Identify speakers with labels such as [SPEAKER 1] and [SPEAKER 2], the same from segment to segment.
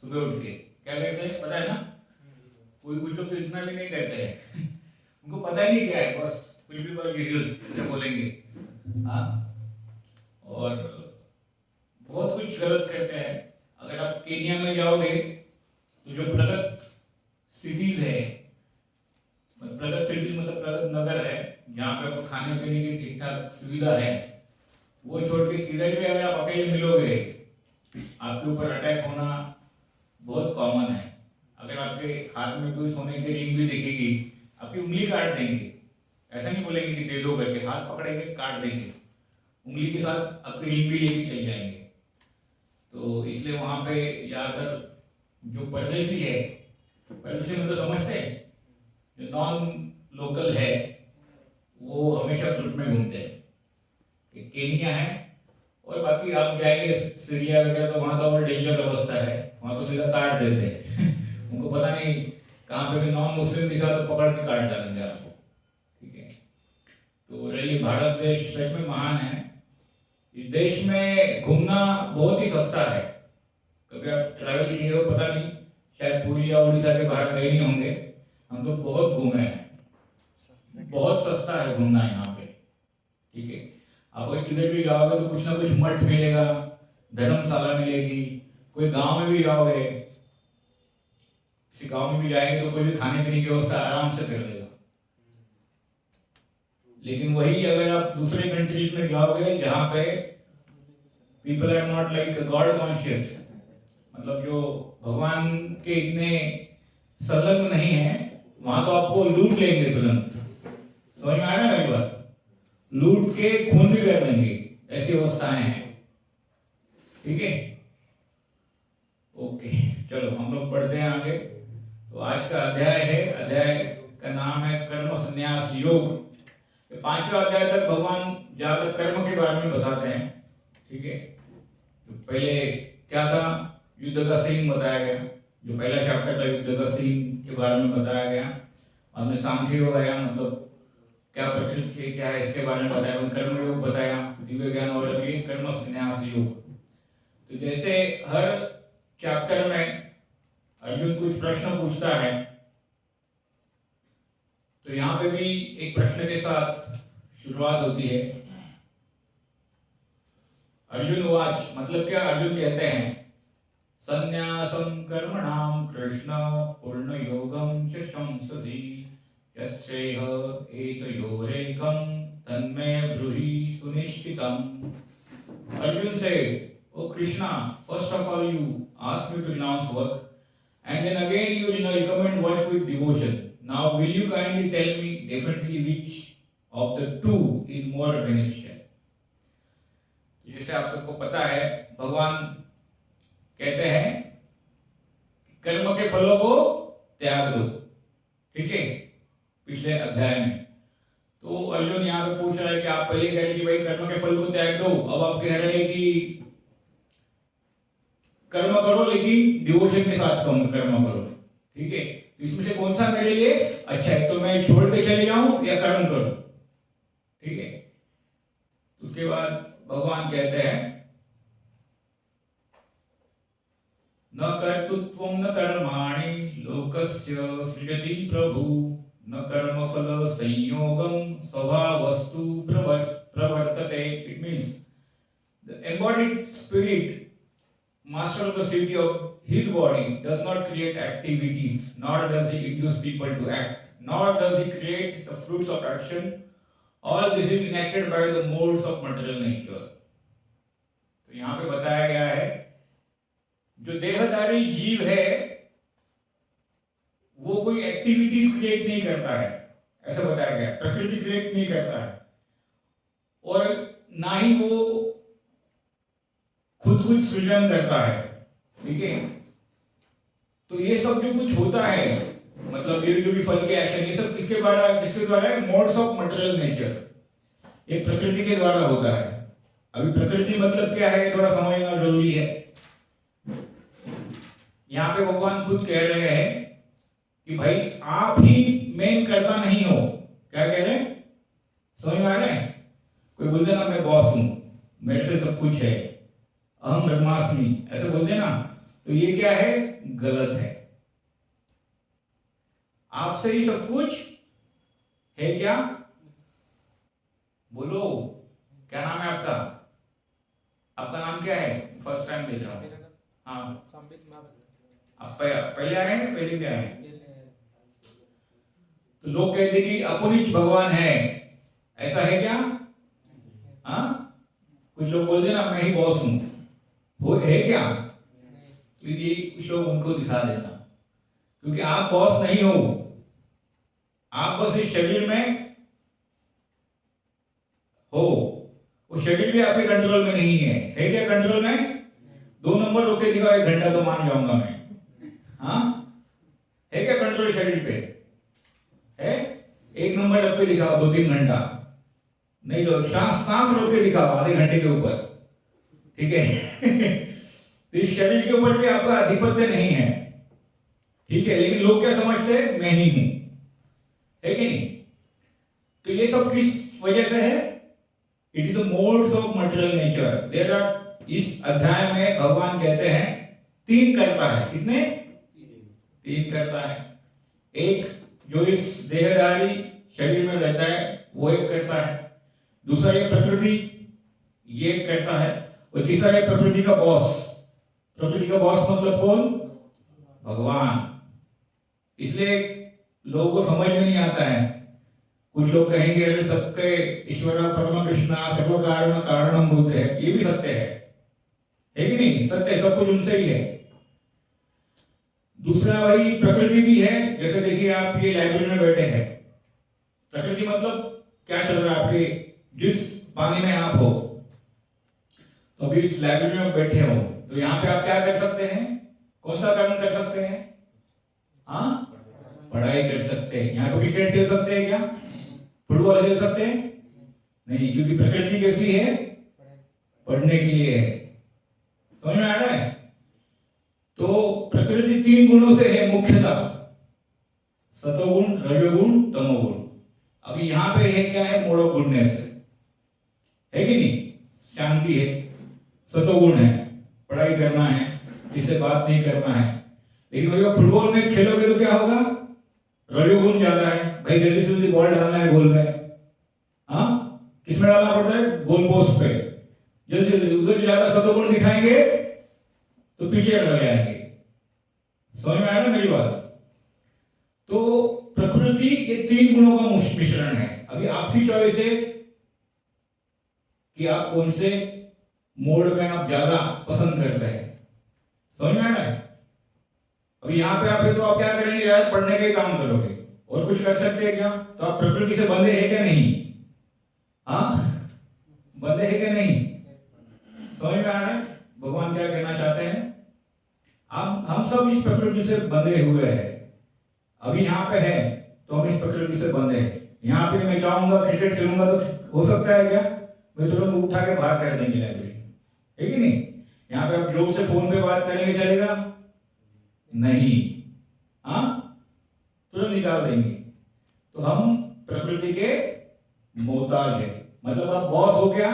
[SPEAKER 1] सुबह उठ के क्या कहते हैं पता है ना? कोई कुछ लोग तो इतना भी नहीं कहते हैं उनको पता ही नहीं क्या है, बस कुछ भी बस ऐसे बोलेंगे। हाँ, और बहुत कुछ गलत करते हैं। अगर आप केन्या में जाओगे तो जो प्रगत सिटीज है, प्रगत सिटीज मतलब प्रगत नगर है, जहाँ पे आपको खाने पीने की ठीक ठाक सुविधा है, वो छोड़ के किधर भी अगर आप अकेले मिलोगे आपके ऊपर अटैक होना बहुत कॉमन है। अगर आपके हाथ में कोई सोने की रिंग भी दिखेगी, आपकी उंगली काट देंगे। ऐसा नहीं बोलेंगे कि दे दो करके, हाथ पकड़ेंगे काट देंगे, उंगली के साथ आपकी रिंग भी लेके चल जाएंगे। तो इसलिए वहाँ पे जाकर जो परदेसी है, परदेसी मतलब समझते हैं, जो नॉन लोकल है वो हमेशा ग्रुप में घूमते हैं। एक केनिया है, और बाकी आप जाएंगे सीरिया वगैरह तो वहाँ तो और डेंजर अवस्था है, वहाँ तो सीधा काट देते हैं उनको पता नहीं कहाँ पे भी नॉन मुस्लिम दिखा तो पकड़ के काट डालेंगे आपको। ठीक है, तो रही भारत देश सच में महान है। इस देश में घूमना बहुत ही सस्ता है। कभी आप ट्रैवल किए हो पता नहीं, शायद पूरी या उड़ीसा के बाहर गए नहीं होंगे, हम लोग बहुत घूमे हैं। बहुत सस्ता है घूमना यहाँ पे। ठीक है, आप अगर किधर भी जाओगे तो कुछ ना कुछ मठ मिलेगा, धर्मशाला मिलेगी। कोई गांव में भी जाओगे, किसी गांव में भी जाएंगे तो कोई भी खाने पीने की व्यवस्था आराम से कर देगा। लेकिन वही अगर आप दूसरे कंट्रीज में जाओगे जहाँ पे people are not like god conscious, मतलब जो भगवान के इतने संलग्न नहीं है, वहां तो आपको लूट लेंगे तुरंत। समझ में आया ना मेरी बात? लूट के खून भी कर देंगे, ऐसी अवस्थाएं हैं। ठीक है, ओके, चलो हम लोग पढ़ते हैं आगे। तो आज का अध्याय है, अध्याय का नाम है कर्म संन्यास योग। 5वां अध्याय तक भगवान ज्यादातर कर्म के बारे में बताते हैं। ठीक है, तो पहले क्या था, युद्ध का सीन बताया गया, जो पहला चैप्टर था युद्ध का सीन के बारे में बताया गया। हमने सांख्य योग आया, मतलब क्या प्रकृति है क्या है इसके बारे में बताया, कर्म योग बताया, दिव्य ज्ञान और कर्म संन्यास योग। तो जैसे हर चैप्टर में अर्जुन कुछ प्रश्न पूछता है, तो यहाँ पे भी एक प्रश्न के साथ शुरुआत होती है। अर्जुन वाच, मतलब क्या? अर्जुन कहते हैं संन्यासं कर्मणां कृष्ण पूर्ण योगं च शंससि यस्येह एतयोरेकं तन्मे ब्रूहि सुनिश्चितम्। Arjun said, "O Krishna, first of all you asked me to renounce work, and then again you recommend work with devotion. Now will you kindly tell me definitely which of the two is more beneficial?" जैसे आप सबको पता है, भगवान कहते हैं कर्म के फलों को त्याग दो। ठीक है, पिछले अध्याय में तो अर्जुन यहाँ पे पूछ रहा है कि आप पहले कह रहे कि भाई कर्म के फल को त्याग दो, अब आप कह रहे हैं कि कर्म करो लेकिन डिवोशन के साथ कर्म करो। ठीक है, तो इसमें से कौन सा मेरे लिए अच्छा है, तो मैं छोड़ के चले जाऊं या कर्म करूं? ठीक है, उसके बाद भगवान कहते हैं न कर्तृत्वं न कर्माणि लोकस्य सृजति प्रभु न कर्मफल संयोगम स्वभावस्तु प्रवर्तते। It means the embodied spirit, master of the city of his body, does not create activities, nor does he induce people to act, nor does he create the fruits of action. All this is enacted by the modes of material nature. तो यहाँ पे बताया गया है जो देहधारी जीव है वो कोई एक्टिविटीज क्रिएट नहीं करता है, ऐसा बताया गया। प्रकृति क्रिएट नहीं करता है, और ना ही वो खुद सृजन करता है। ठीक है, तो ये सब जो कुछ होता है, मतलब ये जो भी फल के एक्शन, ये सब किसके द्वारा है? मोड्स ऑफ मटेरियल नेचर, ये प्रकृति के द्वारा होता है। अभी प्रकृति मतलब क्या है, थोड़ा समझना जरूरी है। यहाँ पे भगवान खुद कह रहे हैं कि भाई आप ही मेन कर्ता नहीं हो। क्या कह रहे हैं, समझ में आ रहे हैं? कोई बोलते ना मैं बॉस हूं, मेरे से सब कुछ है, अहम ब्रह्मास्मि, ऐसे बोलते ना, तो ये क्या है? गलत है। आपसे ही सब कुछ है क्या? बोलो, क्या नाम है आपका? आपका नाम क्या है? फर्स्ट टाइम देख रहा हूँ। हाँ, आप पहले आए हैं? पहले भी आए हैं? तो लोग कहते कि अपुनिच भगवान है, ऐसा है क्या? हाँ, कुछ लोग बोलते ना मैं ही बॉस हूं, वो है क्या? तो ये कुछ लोग उनको दिखा देना, क्योंकि आप बॉस नहीं हो, आप बस इस शरीर में हो, वो शरीर भी आपके कंट्रोल में नहीं है क्या कंट्रोल में? 2 नंबर रोक के दिखाओ 1 घंटा तो मान जाऊंगा मैं। हाँ, है क्या कंट्रोल शरीर पे? है? 1 नंबर रख के दिखाओ 2-3 घंटा, नहीं तो सांस रोक के दिखाओ आधे घंटे के ऊपर, ठीक है? तो इस शरीर के ऊपर भी आपका आधिपत्य नहीं है, ठीक है? लेकिन लोग क्या समझते हैं? मैं ही हूं, है कि नहीं? तो ये सब किस वजह से है? It is the modes of material nature. There are, इस अध्याय में भगवान कहते हैं 3 करता है। कितने? 3 करता है। एक जो इस देहधारी शरीर में रहता है वो एक करता है, दूसरा ये प्रकृति ये एक करता है, और तीसरा है प्रकृति का बॉस। प्रकृति का बॉस मतलब कौन? भगवान। इसलिए लोगों को समझ में नहीं आता है। कुछ लोग कहेंगे अरे सबके ईश्वर परम कृष्णा सर्व कारण कारणम बोलते हैं, ये भी सत्य है कि नहीं? सत्य है, सब कुछ उनसे ही है। दूसरा वही प्रकृति भी है। जैसे देखिए आप ये लाइब्रेरी में बैठे हैं, प्रकृति मतलब क्या चल रहा है आपके, जिस पानी में आप हो, तो अभी इस लाइब्रेरी में बैठे हो, तो यहाँ पे आप क्या कर सकते हैं? कौन सा कर्म कर सकते हैं? हाँ, पढ़ाई कर सकते हैं। यहाँ पे क्रिकेट खेल सकते हैं क्या? फुटबॉल खेल सकते हैं? नहीं, क्योंकि प्रकृति कैसी है? पढ़ने के लिए है। समझ में आ रहा है? तो प्रकृति 3 गुणों से है मुख्यतः, सतोगुण, रजोगुण, तमोगुण। अभी यहाँ पे है क्या है? मोड ऑफ गुडनेस है कि नहीं? शांति है। सतोगुण है, पढ़ाई करना है, किससे बात नहीं करना है। लेकिन वही फुटबॉल में खेलोगे तो क्या होगा? रजोगुण ज्यादा है, भाई जल्दी से जल्दी बॉल डालना है गोल में। हाँ, किसमें डालना पड़ता है? गोल पोस्ट पे। जल्दी जल्दी, उधर ज्यादा सतोगुण दिखाएंगे तो पीछे रह जाएंगे। समझ में आया ना मेरी बात? तो प्रकृति ये 3 गुणों का मिश्रण है। अभी आपकी चॉइस है कि आप कौन से मोड में आप ज्यादा पसंद करते हैं। समझ में आ रहा है? अभी यहाँ पे आप है तो आप क्या करेंगे यार? पढ़ने के काम करोगे, और कुछ कर सकते हैं क्या? तो आप प्रकृति से बंधे हैं क्या? नहीं। हाँ, बंधे हैं क्या? नहीं। समझ में आ रहा है भगवान क्या कहना चाहते हैं? हम सब इस प्रकृति से बंधे हुए हैं। अभी यहाँ पे है तो हम इस प्रकृति से बंधे हैं। यहाँ पे मैं चाहूंगा क्रिकेट खेलूंगा तो हो सकता है क्या? मैं तुरंत उठा के बाहर कर देंगे लाइब्रेरी, है कि नहीं? यहाँ पे आप लोग से फोन पे बात करेंगे, चलेगा? नहीं। हाँ, तुरंत निकाल देंगे। तो हम प्रकृति के मोहताज है। मतलब आप बॉस हो क्या?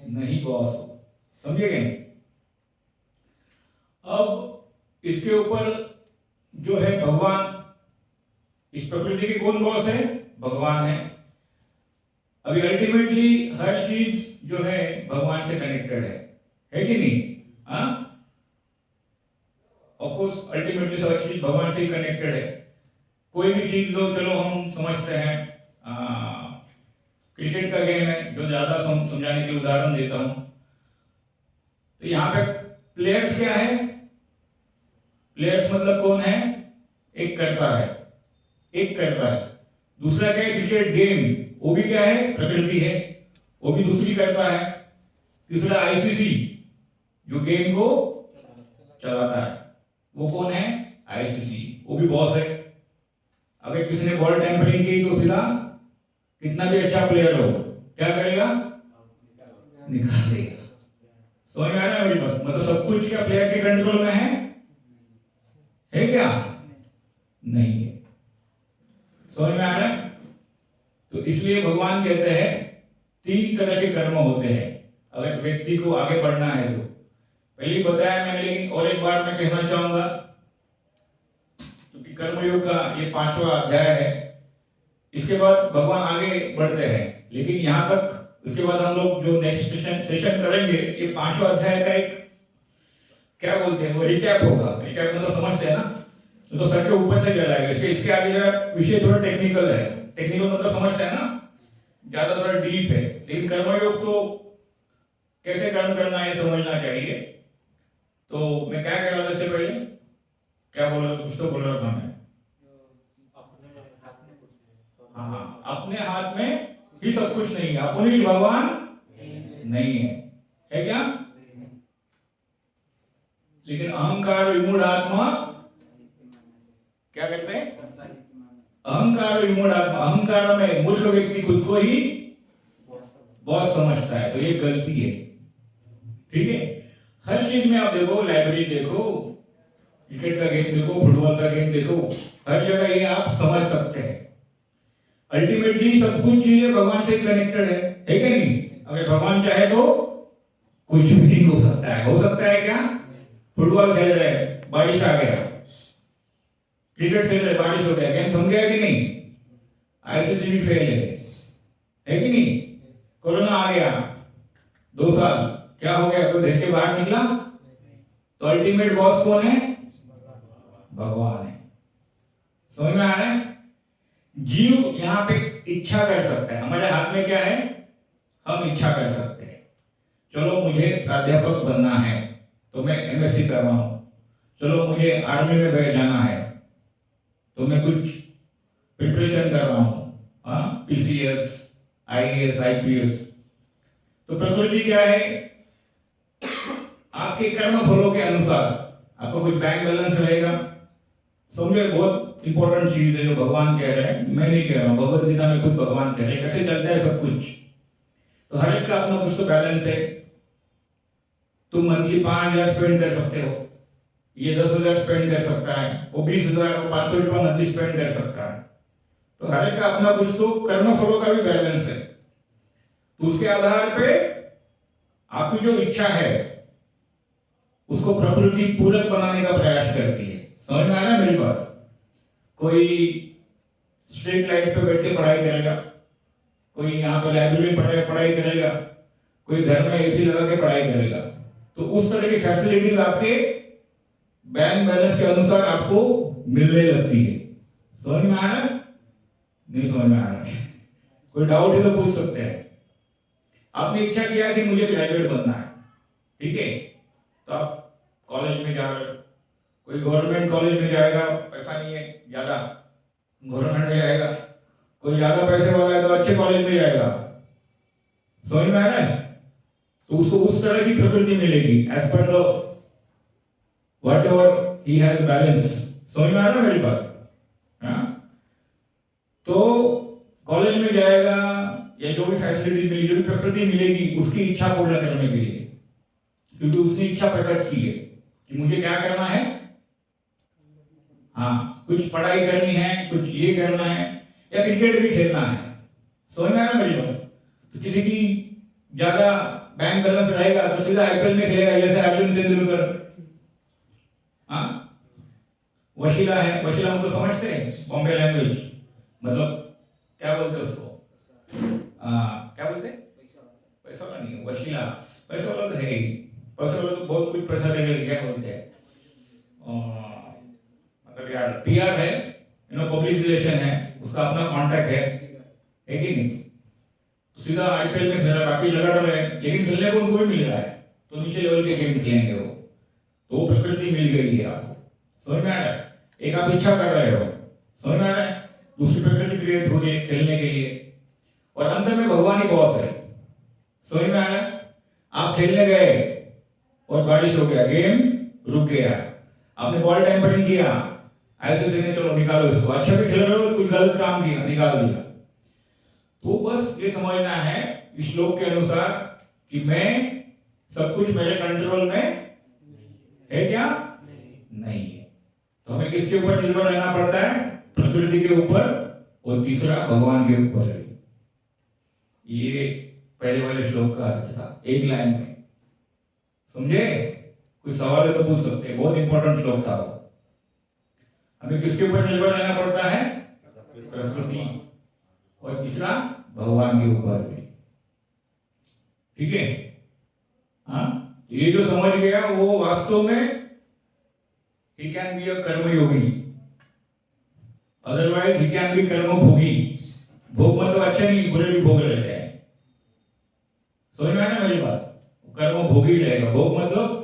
[SPEAKER 1] नहीं बॉस हो। समझे क्या? अब इसके ऊपर जो है भगवान, इस प्रकृति के कौन बॉस है? भगवान है। अभी अल्टीमेटली हर चीज जो है भगवान से कनेक्टेड है कि नहीं? हाँ, ऑफ कोर्स अल्टीमेटली सब चीज भगवान से ही कनेक्टेड है। कोई भी चीज लो, चलो हम समझते हैं क्रिकेट का गेम है, जो ज्यादा समझाने के लिए उदाहरण देता हूं, तो यहाँ पे प्लेयर्स क्या है? प्लेयर्स मतलब कौन है? एक करता है, एक करता है। दूसरा क्या है? क्रिकेट गेम, वो भी क्या है? प्रकृति है, वो भी दूसरी करता है। तीसरा आईसीसी, जो गेम को चलाता है, वो कौन है? आईसीसी, वो भी बॉस है। अगर किसी ने बॉल टेम्परिंग की तो सीधा कितना भी अच्छा प्लेयर हो क्या करेगा? निकाल देगा। समझ में आ रहा है मेरी बात? मतलब सब कुछ क्या प्लेयर के कंट्रोल में है क्या? नहीं है। समझ में आ रहा है? तो इसलिए भगवान कहते हैं 3 तरह के कर्म होते हैं अगर व्यक्ति को आगे बढ़ना है तो। पहले ही बताया मैंने, लेकिन और एक बार मैं कहना चाहूंगा, क्योंकि कर्मयोग का ये 5वां अध्याय है। इसके बाद भगवान आगे बढ़ते हैं, लेकिन यहाँ तक उसके बाद हम लोग जो नेक्स्ट सेशन करेंगे, ये 5वां अध्याय का एक क्या बोलते हैं वो रिकैप होगा। रिकैप मतलब समझते हैं ना, तो सर के ऊपर से चला जाएगा। इसके आगे जरा विषय थोड़ा टेक्निकल है। टेक्निकल मतलब समझते हैं ना, ज्यादा थोड़ा डीप है। लेकिन कर्मयोग तो कैसे कर्म करना है समझना चाहिए। तो मैं क्या कह रहा था इससे पहले, क्या बोल रहा था, कुछ तो बोल रहा था मैं। हाँ, अपने हाथ में भी सब कुछ नहीं है, अपने ही भगवान नहीं है क्या? लेकिन अहंकार विमूढ़ आत्मा क्या कहते हैं? अहंकार विमूढ़ आत्मा, अहंकार में मूर्ख व्यक्ति खुद को ही बहुत समझता है, तो ये गलती है। ठीक है, हर चीज में आप देखो, लाइब्रेरी देखो, क्रिकेट का गेम देखो, फुटबॉल का गेम देखो, हर जगह ये आप समझ सकते हैं। अल्टीमेटली सब कुछ चीजें भगवान से कनेक्टेड है क्या नहीं? अगर भगवान चाहे तो कुछ भी हो सकता है। हो सकता है क्या? फुटबॉल खेल रहे हैं, बारिश आ गया, क्रिकेट खेल रहे, बारिश हो गया, गेम थम गया कि नहीं? आईसीसी भी फेल है कि नहीं? कोरोना आ गया 2 साल, क्या हो गया? कोई देश के बाहर निकला? तो अल्टीमेट बॉस कौन है? भगवान है। समझ में आ रहा है? जीव यहाँ पे इच्छा कर सकता है। हमारे हाथ में क्या है? हम इच्छा कर सकते हैं। चलो मुझे प्राध्यापक बनना है तो मैं एमएससी कर रहा हूं। चलो मुझे आर्मी में बैठ जाना है तो मैं कुछ प्रिपरेशन कर रहा हूं, पीसीएस, आईएएस, आईपीएस। तो प्रकृति क्या है? आपके कर्म फलों के अनुसार आपको कुछ बैंक बैलेंस रहेगा। समझे, बहुत इंपॉर्टेंट चीज है जो भगवान कह रहे हैं, मैं नहीं कह रहा हूं, भगवत गीता में खुद भगवान कह रहे हैं कैसे चलता है सब कुछ। तो हर एक का अपना कुछ तो बैलेंस है। तुम मंथली 5,000 स्पेंड कर सकते हो, ये 10,000 स्पेंड कर सकता है, वो 20,500 रुपया मंथली स्पेंड कर सकता है। तो हर एक का अपना कुछ तो कर्म फलों का भी बैलेंस है। तो उसके आधार पे आपकी जो इच्छा है उसको प्रकृति पूरक बनाने का प्रयास करती है। समझ में आया मेरी बात? कोई स्ट्रीट लाइट पे बैठ के पढ़ाई करेगा, कोई यहाँ पे लाइब्रेरी में पढ़ाई करेगा, कोई घर में एसी लगा के पढ़ाई करेगा। तो उस तरह की फैसिलिटीज आपके बैंक बैलेंस के अनुसार आपको मिलने लगती है। समझ में आ रहा है? नहीं समझ में आ रहा है? कोई डाउट है तो पूछ सकते हैं। आपने इच्छा किया कि मुझे ग्रेजुएट बनना है, ठीक है, तो आप कॉलेज में जा रहे हो। कोई गवर्नमेंट कॉलेज में जाएगा, पैसा नहीं है ज्यादा, गवर्नमेंट में जाएगा। कोई ज्यादा पैसे वाला है तो अच्छे कॉलेज में जाएगा। समझ में आ रहा है? तो उसको उस तरह की प्रकृति मिलेगी as per the whatever he has balance. समझ में आ रहा है मेरी बात? तो कॉलेज में जाएगा या जो भी फैसिलिटीज मिलेगी, जो भी प्रकृति मिलेगी, उसकी इच्छा पूर्ण करने के लिए, क्योंकि उसने इच्छा प्रकट की है कि मुझे क्या करना है। हाँ, कुछ पढ़ाई करनी है, कुछ ये करना है, या क्रिकेट भी खेलना है। समझ में आ रहा मेरी बात? तो किसी की ज्यादा बैंक बैलेंस रहेगा तो सीधा आईपीएल में खेलेगा, जैसे अर्जुन तेंदुलकर। हाँ, वशीला है, वशीला हम तो समझते हैं बॉम्बे लैंग्वेज, मतलब क्या बोलते उसको, क्या बोलते? पैसा वाला नहीं, वशीला। पैसा वाला तो है ही, पैसा वाला तो बहुत कुछ पैसा देगा, क्या बोलते हैं, मतलब यार पीआर है, पब्लिक रिलेशन है, उसका अपना कॉन्टैक्ट है कि नहीं? तो सीधा आईपीएल में खेल रहा है, बाकी लगा डर है, लेकिन खेलने को उनको भी मिल रहा है, तो नीचे लेवल के गेम खेलेंगे वो। तो प्रकृति मिल गई है आपको। समझ में आ रहा है? एक आप इच्छा कर रहे हो, समझ में आ रहा है, दूसरी प्रकृति क्रिएट हो रही है खेलने के लिए, और अंत में भगवान ही बॉस है। समझ में आ रहा है? आप खेलने गए और बारिश हो गया, गेम रुक गया, आपने बॉल टेम्परिंग किया, ऐसे से चलो निकालो इसको, अच्छा भी खेल रहे हो, कुछ गलत काम किया, निकाल दिया। तो बस ये समझना है इस श्लोक के अनुसार कि मैं सब कुछ मेरे कंट्रोल में है क्या? नहीं है। तो हमें किसके ऊपर निर्भर रहना पड़ता है? प्रकृति के ऊपर, और तीसरा भगवान के ऊपर है। ये पहले वाले श्लोक का अर्थ था, एक लाइन में। समझे? कुछ सवाल है तो पूछ सकते हैं, बहुत इंपॉर्टेंट श्लोक था वो। हमें किसके ऊपर निर्भर रहना पड़ता है? प्रकृति, और तीसरा भगवान के ऊपर भी। ठीक है, हाँ, ये जो समझ गया वो वास्तव में he can be a कर्म योगी, अदरवाइज he can be कर्म भोगी। भोग मतलब अच्छे नहीं, बुरे भी भोग लेते हैं, समझ में आया ना मेरी बात? कर्म भोगी रहेगा, भोग मतलब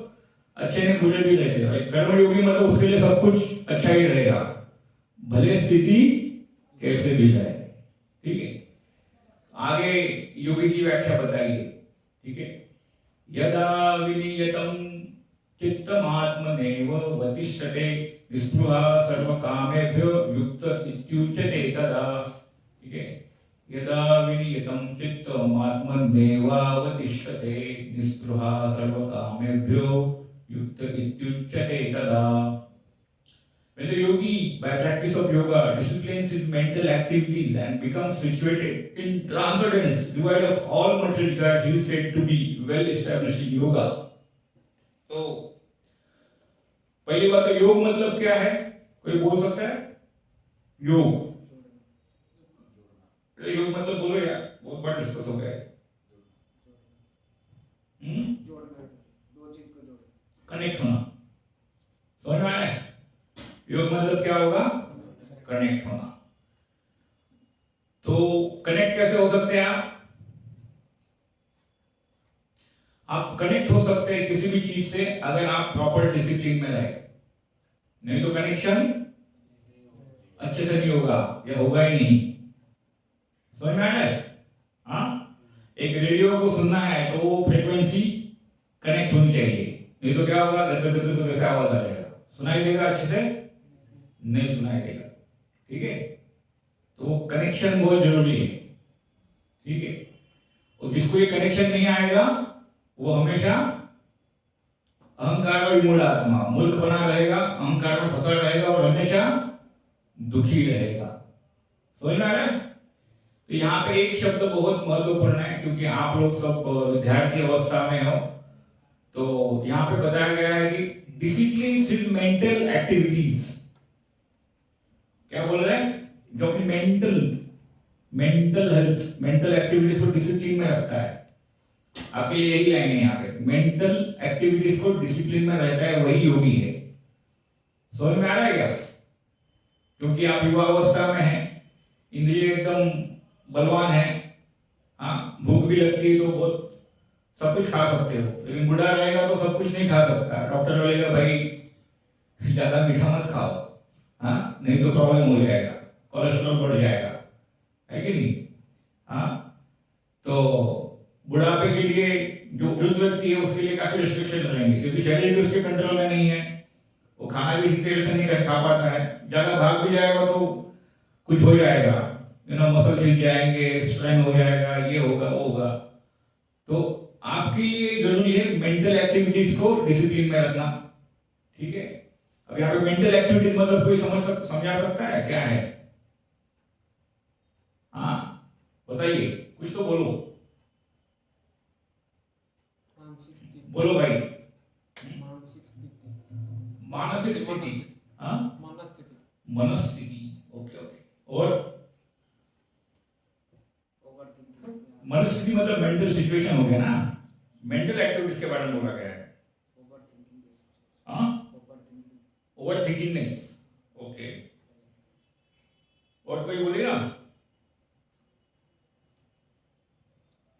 [SPEAKER 1] अच्छे नहीं बुरे भी रहते हैं। कर्म योगी मतलब उसके लिए सब कुछ अच्छा ही रहेगा, भले स्थिति कैसे भी जाए। ठीक है, आगे योगी की व्याख्या बताइए। ठीक है, यदा विनियतं चित्तमात्मनेव वतिष्ठते निस्पृहा सर्वकामेभ्यो युक्त इत्युच्यते तदा। ठीक है, यदा विनियतं चित्तमात्मनेव वतिष्ठते निस्पृहा सर्वकामेभ्यो युक्त इत्युच्यते तदा। When the yogi, by practice of yoga, disciplines his mental activities and becomes situated in transcendence, devoid of all material desires, he is said to be well established in yoga. तो पहली बात तो योग मतलब क्या है? कोई बोल सकता है? योग, योग मतलब बोलो यार, बहुत बार डिस्कस हो गया है। जोड़ना, दो चीज को जोड़ना, कनेक्ट होना, समझ में आ रहा है? योग मतलब क्या होगा? कनेक्ट होना। तो कनेक्ट कैसे हो सकते हैं आप कनेक्ट हो सकते हैं किसी भी चीज से अगर आप प्रॉपर डिसिप्लिन में रहे, नहीं तो कनेक्शन अच्छे से नहीं होगा या होगा ही नहीं। समझ में आ रहा है? हाँ, एक रेडियो को सुनना है तो वो फ्रीक्वेंसी कनेक्ट होनी चाहिए, नहीं तो क्या होगा? कैसे आवाज आ जाएगा, सुनाई देगा अच्छे से नहीं सुनाई देगा। ठीक है, तो कनेक्शन बहुत जरूरी है। ठीक है, और जिसको ये कनेक्शन नहीं आएगा वो हमेशा अहंकार और मूढ़ आत्मा, मूर्ख बना रहेगा, अहंकार में फंसा रहेगा और हमेशा दुखी रहेगा। समझ में आ रहा है? तो यहाँ पे एक शब्द बहुत महत्वपूर्ण है, क्योंकि आप लोग सब विद्यार्थी अवस्था में हो, तो यहाँ पे बताया गया है कि डिसिप्लिन सिर्फ मेंटल एक्टिविटीज। क्या बोल रहे हैं? जो अपनी मेंटल हेल्थ, मेंटल एक्टिविटीज को डिसिप्लिन में रखता है। आपके यही लाइन है यहाँ पे, मेंटल एक्टिविटीज को डिसिप्लिन में रहता है वही योगी है। समझ में आ रहा है क्या? क्योंकि आप युवा अवस्था में हैं, इंद्रिय एकदम बलवान है, हाँ, भूख भी लगती है तो बहुत सब कुछ खा सकते हो, लेकिन बुढ़ा रहेगा तो सब कुछ नहीं खा सकता। डॉक्टर बोलेगा भाई ज्यादा मीठा मत खाओ, हाँ, नहीं तो प्रॉब्लम हो जाएगा, कोलेस्ट्रॉल बढ़ जाएगा, है कि नहीं? हाँ, तो बुढ़ापे के लिए जो वृद्ध व्यक्ति है उसके लिए काफी रिस्ट्रिक्शन रहेंगे, क्योंकि शरीर भी उसके कंट्रोल में नहीं है, वो खाना भी ठीक तरह से नहीं खा पाता है। ज्यादा भाग भी जाएगा तो कुछ हो जाएगा, मसल खिल जाएंगे, स्ट्रेन हो जाएगा, ये होगा वो होगा। तो आपके लिए जरूरी है मेंटल एक्टिविटीज को डिसिप्लिन में रखना। ठीक है, अब यहाँ पे मेंटल एक्टिविटीज मतलब कोई समझा सकता है क्या है? हाँ, बताइए, कुछ तो बोलो, बोलो भाई। मानसिक स्थिति, हाँ, मनस्थिति, ओके ओके। और मनस्थिति मतलब मेंटल सिचुएशन हो गया ना, मेंटल एक्टिविटीज के बारे में बोला गया है। Over thinkingness, okay. और कोई बोलेगा?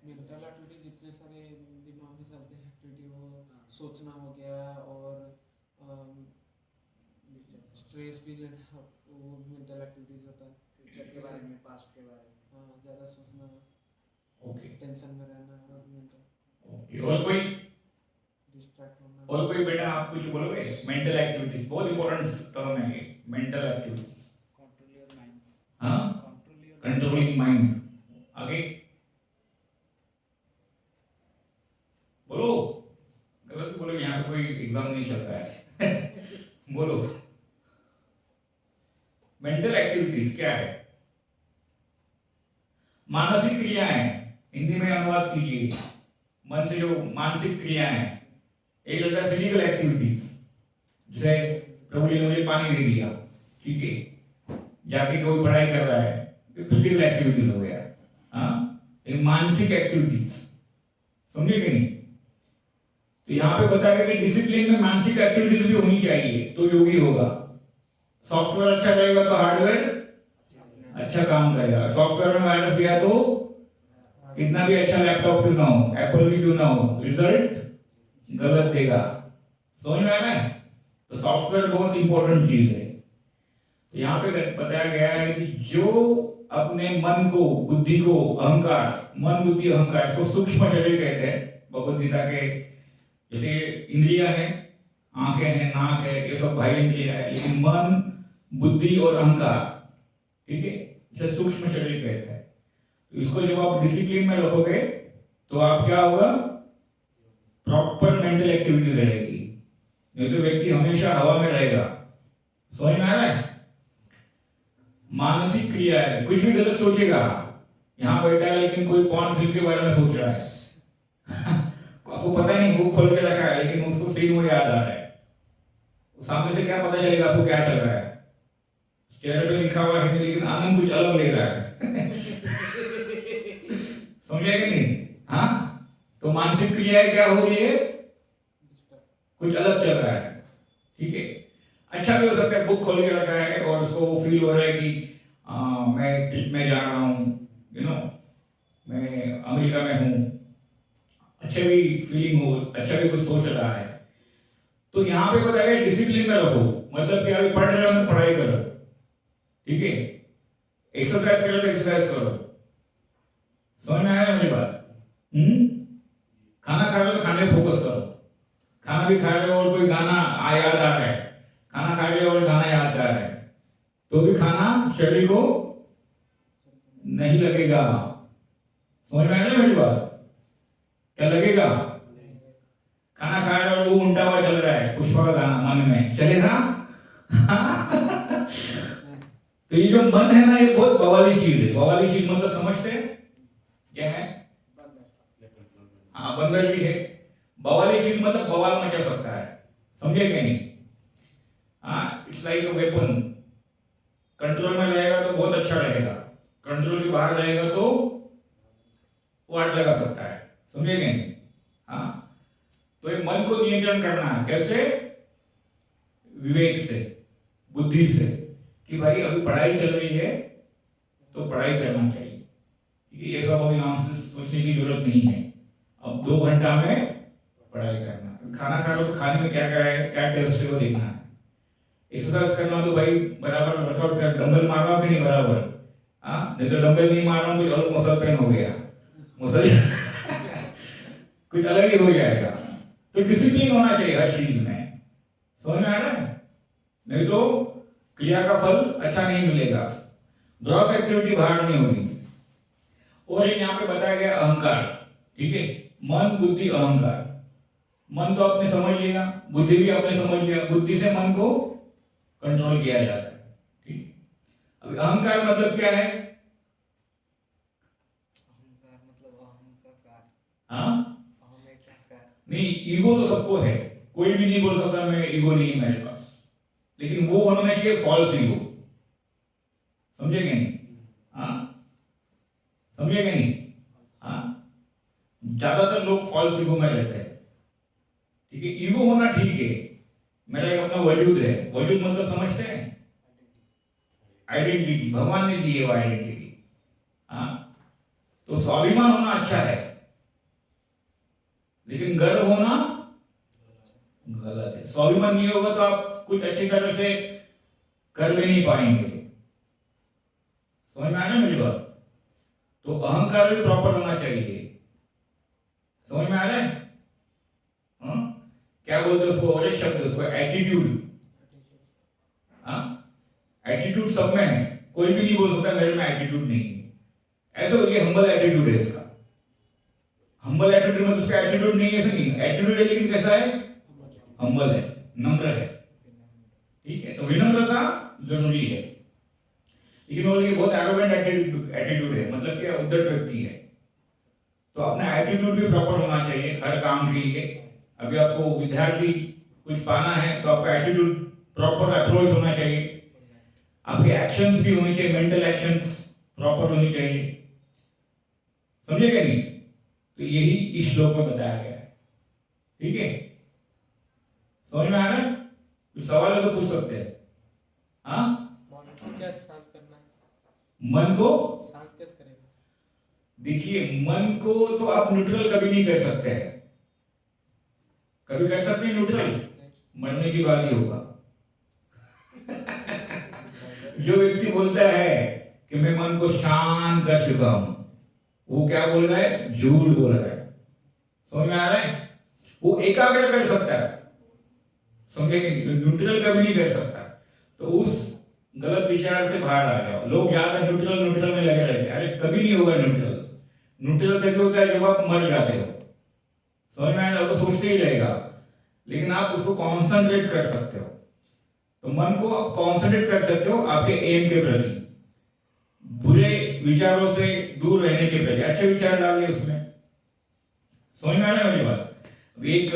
[SPEAKER 2] मेंटल एक्टिविटीज जितने सारे दिमाग में चलते हैं एक्टिविटी, वो सोचना हो गया, और स्ट्रेस भी लेना, वो भी मेंटल एक्टिविटीज होता है। फ्यूचर के बारे में, पास्ट के बारे में, हाँ, ज़्यादा सोचना,
[SPEAKER 1] ओके,
[SPEAKER 2] टेंशन में रहना, और मेंटल,
[SPEAKER 1] ओके। और कोई?
[SPEAKER 2] डिस्ट्रैक्ट होना।
[SPEAKER 1] और कोई बेटा आप कुछ बोलोगे? मेंटल एक्टिविटीज बहुत इंपॉर्टेंट टर्म है ये, mental activities. Control your mind, हाँ, कंट्रोलिंग माइंड। आगे बोलो, गलत बोलो, यहाँ पे कोई एग्जाम नहीं चल रहा है। बोलो, मेंटल एक्टिविटीज क्या है? मानसिक क्रियाएं, हिंदी में अनुवाद कीजिए, मन से जो मानसिक क्रियाएं, एक रहता है फिजिकल एक्टिविटीज, जैसे प्रभु जी ने मुझे पानी दे दिया, ठीक है, जाके कोई पढ़ाई कर रहा है, ये फिजिकल एक्टिविटीज हो गया। हाँ, एक मानसिक एक्टिविटीज, समझे कि नहीं? तो यहाँ पे बताया गया कि डिसिप्लिन में मानसिक एक्टिविटीज भी होनी चाहिए तो योगी होगा। सॉफ्टवेयर अच्छा रहेगा तो हार्डवेयर अच्छा काम करेगा। सॉफ्टवेयर में वायरस गया तो कितना भी अच्छा लैपटॉप क्यों ना हो, एप्पल भी क्यों ना हो, रिजल्ट गलत देगा। समझ में आ रहा है? तो सॉफ्टवेयर बहुत इंपॉर्टेंट चीज है। तो यहाँ पे बताया गया है कि जो अपने मन को, बुद्धि को, अहंकार, मन बुद्धि अहंकार, इसको सूक्ष्म शरीर कहते हैं भगवद गीता के। जैसे इंद्रियां हैं, आंखें हैं, नाक है, ये सब बाह्य इंद्रियां है, लेकिन मन, बुद्धि और अहंकार, ठीक है, इसे सूक्ष्म शरीर कहते हैं। तो इसको जब आप डिसिप्लिन में रखोगे तो आप क्या होगा, प्रॉपर मेंटल एक्टिविटीज रहेगी, नहीं तो व्यक्ति हमेशा हवा में रहेगा। समझ में आ रहा है? मानसिक क्रिया है, कुछ भी गलत सोचेगा, यहाँ बैठा है लेकिन कोई पॉर्न फिल्म के बारे में सोच रहा है आपको पता नहीं, बुक खोल के रखा है लेकिन उसको सीन वो याद आ रहा है। सामने से क्या पता चलेगा आपको क्या चल रहा है? चेहरे पे लिखा हुआ है लेकिन आनंद कुछ अलग ले रहा है समझे कि नहीं? हाँ, तो मानसिक क्रिया क्या हो रही है, कुछ अलग चल रहा है, ठीक है। अच्छा भी हो सकता है, बुक खोल के रखा है और उसको फील हो रहा है कि मैं ट्रिप में जा रहा हूँ, मैं अमेरिका में हूँ, अच्छा भी फीलिंग हो, अच्छा भी कुछ सोच रहा है। तो यहाँ पे बताया डिसिप्लिन में रखो, मतलब कि अभी पढ़ रहे हो तो पढ़ाई करो, ठीक है, एक्सरसाइज करो तो एक्सरसाइज करो। समझ में आया मेरी बात? खाना खा रहे हो तो खाने पे फोकस करो। खाना भी खा रहे हो और कोई गाना याद आ रहा है, खाना खा रहे हो और गाना याद आ रहा है, तो भी खाना शरीर को नहीं लगेगा। समझ में आया मेरी बात? क्या लगेगा? खाना खा रहे हो और वो उल्टा हुआ चल रहा है, पुष्पा का गाना मन में चलेगा तो ये जो मन है ना, ये बहुत बवाली चीज है। बवाली चीज मतलब समझते हैं क्या है? हाँ, बंदर भी है। बवाली चीज मतलब बवाल मचा सकता है, समझे क्या नहीं? हाँ, it's like a weapon. Control में रहेगा तो बहुत अच्छा रहेगा, कंट्रोल के बाहर रहेगा तो वो आग लगा सकता है, समझे क्या नहीं? हाँ, तो ये मन को नियंत्रण करना है, कैसे? विवेक से, बुद्धि से, कि भाई अभी पढ़ाई चल रही है तो पढ़ाई करना चाहिए, ये सब अभी नॉनसेंस सोचने की जरूरत नहीं है। अब 2 घंटा में पढ़ाई करना, खाना खा लो तो खाने में क्या क्या है, क्या टेस्ट है वो देखना है। एक्सरसाइज करना तो भाई बराबर वर्कआउट कर, डंबल मार रहा हूँ कि नहीं बराबर? हाँ, नहीं तो डंबल नहीं मार रहा हूँ कुछ अलग मसल पेन हो गया, मसल कुछ अलग ही हो जाएगा। तो डिसिप्लिन होना चाहिए हर चीज में, समझ में आ रहा है? नहीं तो क्रिया का फल अच्छा नहीं मिलेगा, ग्रॉस एक्टिविटी बाहर नहीं होगी। और यहाँ पे बताया गया अहंकार, ठीक है, मन बुद्धि अहंकार। मन तो आपने समझ लिया, बुद्धि भी आपने समझ लिया, बुद्धि से मन को कंट्रोल किया जाता है, ठीक है। अभी अहंकार मतलब क्या है?
[SPEAKER 2] अहंकार मतलब अहंकार,
[SPEAKER 1] हाँ,
[SPEAKER 2] अहंकार
[SPEAKER 1] नहीं, ईगो तो सबको है, कोई भी नहीं बोल सकता मैं ईगो नहीं है मेरे पास, लेकिन वो होना चाहिए फॉल्स ईगो, समझे क्या नहीं? हाँ, समझे क्या नहीं? हाँ, ज्यादातर लोग फॉल्स ईगो में रहते हैं, ठीक है। ईगो होना ठीक है, मेरा एक अपना वजूद है, वजूद मतलब समझते हैं, आइडेंटिटी, भगवान ने दी है वो आइडेंटिटी। हाँ, तो स्वाभिमान होना अच्छा है, लेकिन गर्व होना गलत है। स्वाभिमान नहीं होगा तो आप कुछ अच्छी तरह से कर भी नहीं पाएंगे, समझ में आया मेरी बात? तो अहंकार भी प्रॉपर होना चाहिए, समझ में आ रहा है? हाँ, क्या बोलते हैं उसको, और एक शब्द उसको एटीट्यूड। हाँ, एटीट्यूड सब में है, कोई भी नहीं बोल सकता मेरे में एटीट्यूड नहीं है, ऐसा बोलिए हम्बल एटीट्यूड है इसका। हम्बल एटीट्यूड मतलब उसका एटीट्यूड नहीं है ऐसा नहीं, एटीट्यूड है लेकिन कैसा है? हम्बल है, नम्र है, ठीक है। तो विनम्रता जरूरी है, लेकिन वो बहुत एरोगेंट एटीट्यूड है, मतलब क्या, उद्धट व्यक्ति है। तो अपना एटीट्यूड भी प्रॉपर होना चाहिए हर काम के लिए। अभी आपको विद्यार्थी कुछ पाना है तो आपका एटीट्यूड प्रॉपर अप्रोच होना चाहिए, आपके एक्शंस भी होने चाहिए, मेंटल एक्शंस प्रॉपर होनी चाहिए, समझे क्या नहीं? तो यही इस श्लोक में बताया गया है, ठीक है? समझ में आ रहा है? कुछ सवाल है तो पूछ सकते हैं। हाँ,
[SPEAKER 2] मन को क्या शांत करना है?
[SPEAKER 1] मन को
[SPEAKER 2] शांत कैसे करेगा?
[SPEAKER 1] देखिए, मन को तो आप न्यूट्रल कभी नहीं कर सकते हैं। कभी कर सकते हैं न्यूट्रल? मरने की बात ही होगा। जो व्यक्ति बोलता है कि मैं मन को शांत कर चुका हूं, वो क्या बोल रहा है? झूठ बोल रहा है। समझ में आ रहा है? वो एकाग्र कर सकता है, समझे कि न्यूट्रल कभी नहीं कर सकता। तो उस गलत विचार से बाहर आ जाओ। लोग ज्यादा न्यूट्रल न्यूट्रल में लगे रहते हैं, अरे कभी नहीं होगा न्यूट्रल। न्यूट्रल तभी होता है जब आप मर जाते हो। समझ में आया? तो सोचते ही रहेगा, लेकिन आप उसको कॉन्सेंट्रेट कर सकते हो। तो मन को आप कॉन्सेंट्रेट कर सकते हो आपके एम के प्रति, बुरे विचारों से दूर रहने के प्रति अच्छे विचार डालिए उसमें। समझ में आ रहा है मेरी बात? एक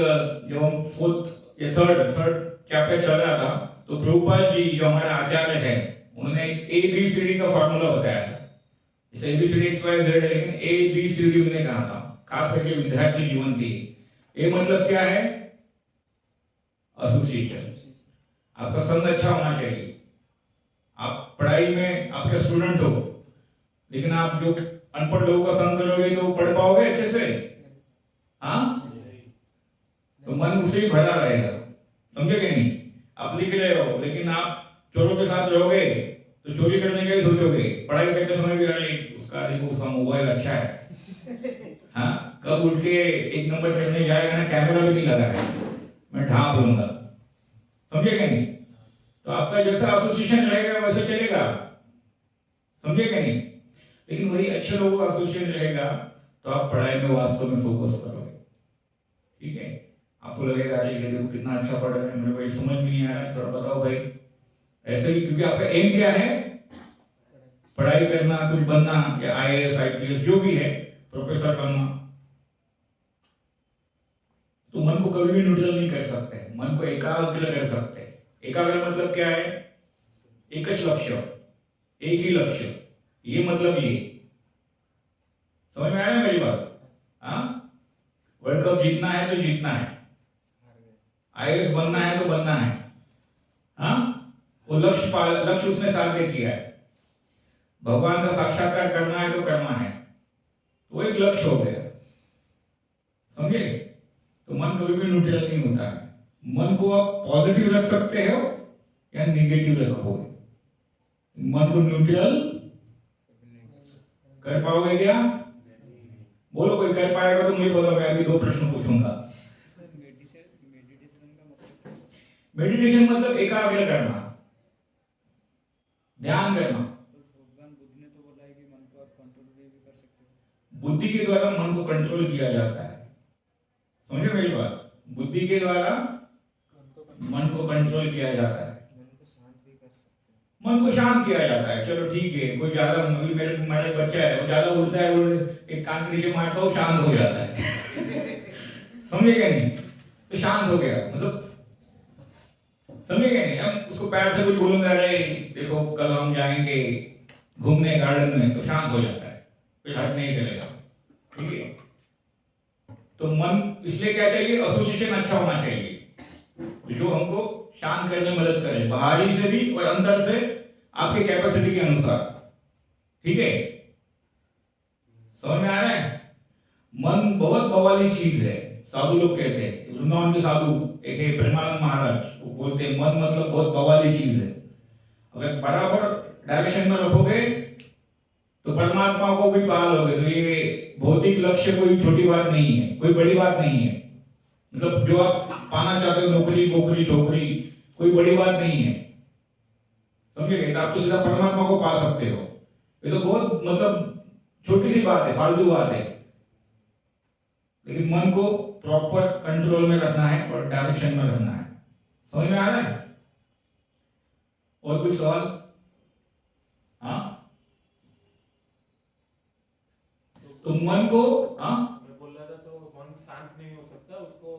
[SPEAKER 1] जब हम फोर्थ या थर्ड चैप्टर चल रहा था, तो प्रभुपाद जी जो हमारे आचार्य हैं, उन्होंने एक ABCD का फॉर्मूला बताया था। जैसे ABCD XYZ है, लेकिन ABCD उन्होंने कहा था, खास करके विद्यार्थी जीवन की। ए मतलब क्या है? एसोसिएशन। आपका संग अच्छा होना चाहिए। आप पढ़ाई में आपका स्टूडेंट हो, लेकिन आप जो अनपढ़ लोगों का संग करोगे तो पढ़ पाओगे अच्छे से? हाँ, तो मन उससे ही भरा रहेगा, समझे कि नहीं? आप लिख रहे हो, लेकिन आप चोरों के साथ रहोगे तो चोरी करने का ही सोचोगे। पढ़ाई करते समय भी अरे उसका देखो, उसका मोबाइल अच्छा है, हाँ, कब उठ के 1 नंबर करने जाएगा ना, कैमरा भी नहीं लगा है, मैं ढांप लूंगा, समझे कि नहीं? तो आपका जैसा एसोसिएशन रहेगा वैसे चलेगा, समझे कि नहीं? लेकिन वही अच्छे लोगों का एसोसिएशन रहेगा तो आप पढ़ाई में वास्तव में फोकस करोगे, ठीक है? आपको लगेगा अरे ये देखो कितना अच्छा पढ़ रहे हैं, मेरे को ये समझ में नहीं आ रहा है, थोड़ा बताओ भाई। ऐसे ही, क्योंकि आपका एम क्या है? पढ़ाई करना, कुछ बनना, या IAS IPS जो भी है, प्रोफेसर बनना। तो मन को कभी भी न्यूट्रल नहीं कर सकते, मन को एकाग्र कर सकते हैं। एकाग्र मतलब क्या है? एक ही लक्ष्य, एक ही लक्ष्य, ये मतलब ये। समझ में आ रहा है मेरी बात? हाँ, वर्ल्ड कप जीतना है तो जीतना है, IAS बनना है तो बनना है, हाँ, वो लक्ष्य उसने साध्य किया है। भगवान का साक्षात्कार करना है तो करना है, वो एक लक्ष्य हो गया, समझे? तो मन कभी भी न्यूट्रल नहीं होता है। मन को आप पॉजिटिव रख सकते हो या निगेटिव रखोगे। मन को न्यूट्रल कर पाओगे क्या? बोलो, कोई कर पाएगा तो मुझे बोलो, मैं अभी 2 प्रश्न पूछूंगा। मेडिटेशन मतलब एकाग्र करना, ध्यान करना।
[SPEAKER 2] भगवान बुद्ध ने तो बोला है कि मन को आप कंट्रोल भी कर सकते हो।
[SPEAKER 1] बुद्धि के द्वारा मन को कंट्रोल किया जाता है, समझे मेरी बात? बुद्धि के द्वारा मन को कंट्रोल किया जाता है,
[SPEAKER 2] मन को शांत भी कर सकते हैं।
[SPEAKER 1] मन को शांत किया जाता है। चलो ठीक है, कोई ज्यादा, मेरा एक बच्चा है, वो ज्यादा उड़ता है, वो एक कान के नीचे मारता है, शांत हो जाता है। समझे क्या नहीं? तो शांत हो गया, मतलब समझे क्या नहीं? हम उसको पैर से कुछ बोलूंगा, अरे देखो कल हम जाएंगे घूमने गार्डन में, तो शांत हो जाता है, फिर हट नहीं करेगा, ठीक है? तो मन इसलिए क्या चाहिए? एसोसिएशन अच्छा होना चाहिए, जो हमको शांत करने में मदद करे, बाहरी से भी और अंदर से, आपके कैपेसिटी के अनुसार, ठीक है? समझ में आ रहा है? मन बहुत बवाली चीज है। साधु लोग कहते हैं, वृंदावन के साधु एक है प्रेमानंद महाराज, वो बोलते हैं मन मतलब बहुत बवाली चीज है। अगर बराबर डायरेक्शन में रखोगे तो परमात्मा को भी पा लोगे। तो ये भौतिक लक्ष्य कोई छोटी बात नहीं है, कोई बड़ी बात नहीं है। मतलब जो आप पाना चाहते हो, नौकरी बोकरी छोकरी, कोई बड़ी बात नहीं है, समझे? तो आप तो सीधा परमात्मा को पा सकते हो। ये तो बहुत मतलब छोटी सी बात है, फालतू बात है। लेकिन मन को प्रॉपर कंट्रोल में रखना है और डायरेक्शन में रखना है। समझ में आ रहा है? और कुछ सवाल? हाँ, तो मन को, हाँ,
[SPEAKER 3] मैं बोल रहा था, तो मन शांत नहीं हो सकता, उसको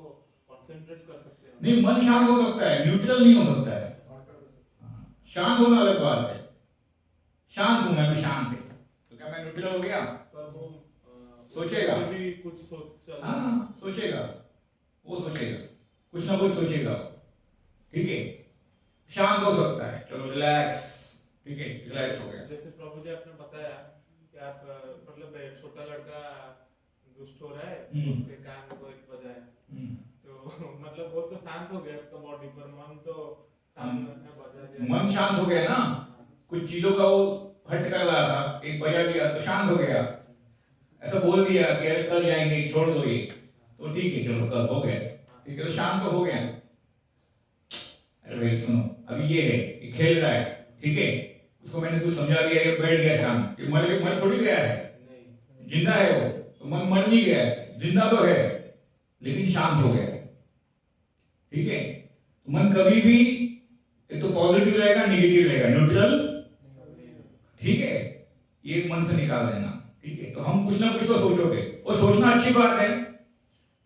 [SPEAKER 3] कंसंट्रेट कर सकते हैं।
[SPEAKER 1] नहीं, मन शांत हो सकता है, न्यूट्रल नहीं हो सकता है। शांत होना अलग बात है। शांत हूं मैं भी, शांत है तो क्या मैं न्यूट्रल हो गया?
[SPEAKER 3] पर वो
[SPEAKER 1] सोचेगा।
[SPEAKER 3] उसमें भी कुछ सोच चल रहा है।
[SPEAKER 1] हाँ, सोचेगा, वो सोचेगा, कुछ ना कुछ सोचेगा। ठीक है, शांत हो सकता है, चलो रिलैक्स, ठीक है, रिलैक्स हो गया।
[SPEAKER 3] जैसे प्रभु जी आपने बताया कि आप मतलब एक छोटा लड़का दुष्ट हो रहा है, उसके कान को एक बजाय, तो मतलब वो तो शांत हो गया उसका बॉडी, पर मन तो शांत में बजा दिया।
[SPEAKER 1] मन शांत हो गया ना, कुछ चीजों का वो हट कर रहा था, एक बजा दिया तो शांत हो गया। ऐसा बोल दिया कि कल जाएंगे, छोड़ दो ये, तो ठीक है चलो कल हो गया, ठीक है, तो शांत तो हो गया। अरे भाई सुनो, अभी ये है, ये खेल रहा है, ठीक है, उसको मैंने कुछ समझा दिया, ये बैठ गया शांत, ये मर थोड़ी गया है, जिंदा है वो, तो मन मर नहीं गया है, जिंदा तो है लेकिन शांत हो गया। ठीक है, तो मन कभी भी एक तो पॉजिटिव रहेगा, नेगेटिव रहेगा, न्यूट्रल, ठीक है, ये मन से निकाल देना। ठीक है, तो हम कुछ ना कुछ तो सोचोगे, और सोचना अच्छी बात है।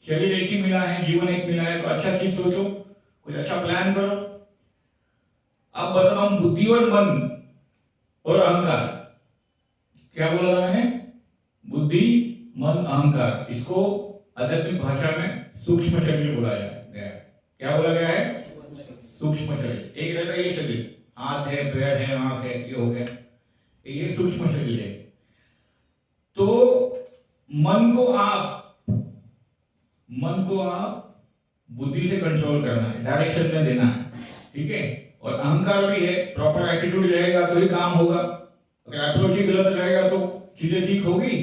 [SPEAKER 1] शरीर एक ही मिला है, जीवन एक मिला है, तो अच्छा चीज सोचो, कुछ अच्छा प्लान करो। अब बताता हूं, बुद्धि और मन और अहंकार, क्या बोला था मैंने? बुद्धि, मन, अहंकार, इसको आध्यात्मिक भाषा में सूक्ष्म शरीर बोला गया है। क्या बोला गया है? सूक्ष्म शरीर। एक रहता है ये शरीर, हाथ है, पैर है, आंख है, ये हो गया, ये सूक्ष्म शरीर है। तो मन को आप बुद्धि से कंट्रोल करना है, डायरेक्शन में देना है। ठीक है, और अहंकार भी है, प्रॉपर एटीट्यूड रहेगा तो ही काम होगा। अगर अप्रोच ही गलत रहेगा तो चीजें ठीक होगी?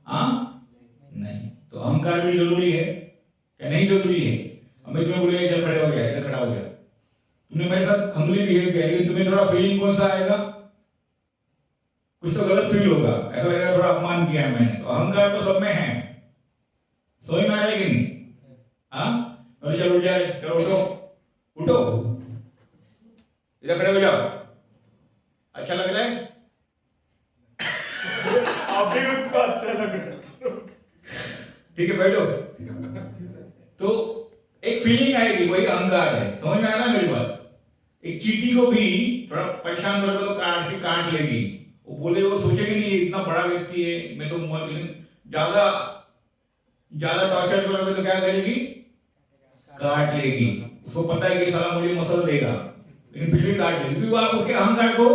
[SPEAKER 1] हाँ, नहीं। तो अहंकार भी जरूरी है क्या? नहीं जरूरी है? हमें तुम्हें बोले चल खड़े हो गया, इधर खड़ा हो गया, तुमने मेरे साथ हमले बिहेव किया, लेकिन तुम्हें थोड़ा फीलिंग कौन सा आएगा? कुछ तो गलत फील होगा, ऐसा लगेगा थोड़ा अपमान किया है मैंने। तो अहंकार तो सब में है, समझ में आ रहा है कि नहीं? हाँ, चलो उठ जाए, चलो उठो उठो, इधर खड़े हो जाओ, अच्छा लग रहा है?
[SPEAKER 3] अभी उसको अच्छा लग रहा है।
[SPEAKER 1] ठीक है, बैठो। तो एक फीलिंग आएगी, वही अहंकार है। समझ में आ रहा है मेरी बात? एक चींटी को भी थोड़ा परेशान करोगे तो काट लेगी। वो बोले, वो सोचेगी नहीं इतना बड़ा व्यक्ति है, मैं तो ज्यादा ज्यादा टॉर्चर करोगे तो क्या करेगी? काट लेगी। उसको पता है कि साला मुझे मसल देगा, लेकिन फिर भी काट लेगी, क्योंकि आप उसके अहंकार को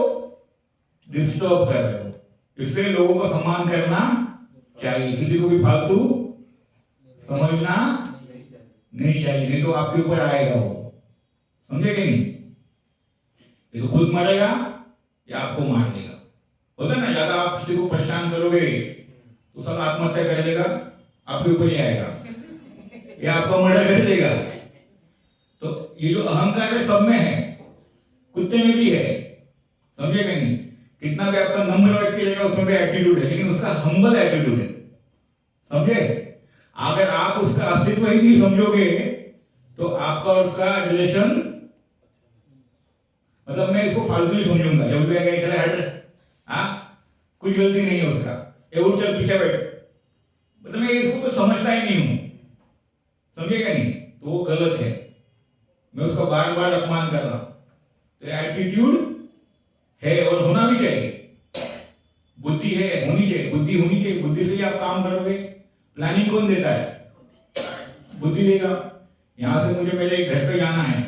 [SPEAKER 1] डिस्टर्ब कर रहे हो। इसलिए लोगों को सम्मान करना चाहिए, किसी को भी फालतू समझना नहीं चाहिए, नहीं तो आपके ऊपर आएगा वो। समझे कि नहीं? ये तो खुद मरेगा या आपको मार देगा। होता है ना, ज्यादा आप किसी को परेशान करोगे तो सब आत्महत्या कर लेगा, आपके ऊपर ही आएगा या आपको मर्डर कर देगा। तो ये जो अहंकार है सब में है, कुत्ते में भी है, समझे कि नहीं? कितना भी आपका नम्र व्यक्ति रहेगा उसमें भी एटीट्यूड है, लेकिन उसका हम्बल एटीट्यूड है, समझे? अगर आप उसका अस्तित्व ही नहीं समझोगे तो आपका और उसका रिलेशन, मतलब मैं इसको फालतू ही समझूंगा। जब भी आगे चले हट, हाँ कुछ गलती नहीं है उसका, ये उठ चल पीछे बैठ, मतलब मैं इसको तो समझता ही नहीं हूं, समझेगा नहीं? तो वो गलत है, मैं उसका बार बार अपमान कर रहा हूं। तो एटीट्यूड है और होना भी चाहिए, बुद्धि है, होनी चाहिए, बुद्धि होनी चाहिए, बुद्धि से ही आप काम करोगे। प्लानिंग कौन देता है? बुद्धि देगा। यहां से मुझे पहले एक घर पे जाना है,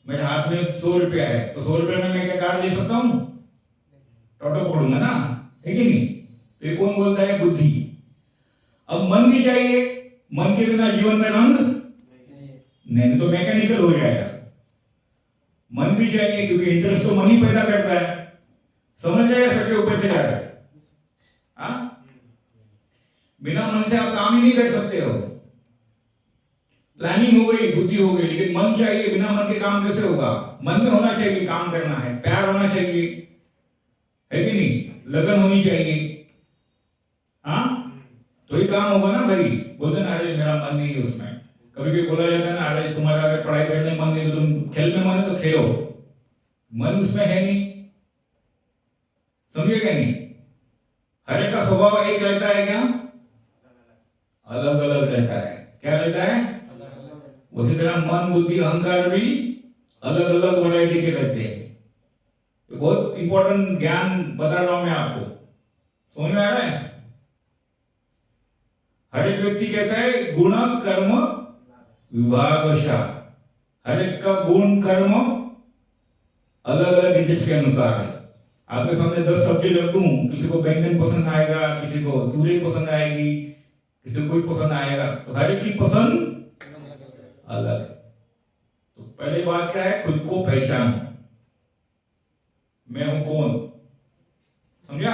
[SPEAKER 1] मेरे हाथ में 100 रुपया है, तो 100 रुपये में मैं क्या कार ले सकता हूँ? टोटो फोड़ूंगा ना, है कि नहीं? तो ये कौन बोलता है? बुद्धि। अब मन भी चाहिए, मन के बिना जीवन में रंग नहीं, तो मैकेनिकल हो जाएगा। मन भी चाहिए, क्योंकि इंटरेस्ट तो मन ही पैदा करता है, समझ जाएगा, सबके ऊपर से जा रहा है। हाँ, बिना मन से आप काम ही नहीं कर सकते हो। प्लानिंग हो गई, बुद्धि हो गई, लेकिन मन चाहिए, बिना मन के काम कैसे होगा? मन में होना चाहिए, काम करना है, प्यार होना चाहिए, है कि नहीं? लगन होनी चाहिए, हाँ, तो ही काम होगा ना भाई। बोलते ना, अरे मेरा मन नहीं है उसमें। कभी कभी बोला जाता है ना, अरे तुम्हारा अगर पढ़ाई करने मन नहीं तो तुम खेल में मन है तो खेलो, मन उसमें है नहीं, समझिएगा नहीं? हर एक का स्वभाव एक रहता है क्या? अलग अलग रहता है। क्या रहता है? उसी तरह मन बुद्धि अहंकार भी अलग अलग वैरायटी के रहते हैं। तो बहुत इंपॉर्टेंट ज्ञान बता रहा हूं मैं आपको, समझ में आ रहा है? हर एक व्यक्ति कैसा है? गुण कर्म विभागशः। हर एक का गुण कर्म अलग अलग इंटरेस्ट के अनुसार है। आपके सामने 10 सब्जी रख दूं, किसी को बैंगन पसंद आएगा, किसी को तुरई पसंद आएगी, किसी को कोई पसंद आएगा, तो हर एक की पसंद अलग है। तो पहली बात क्या है? खुद को पहचानो, मैं हूं कौन, समझा?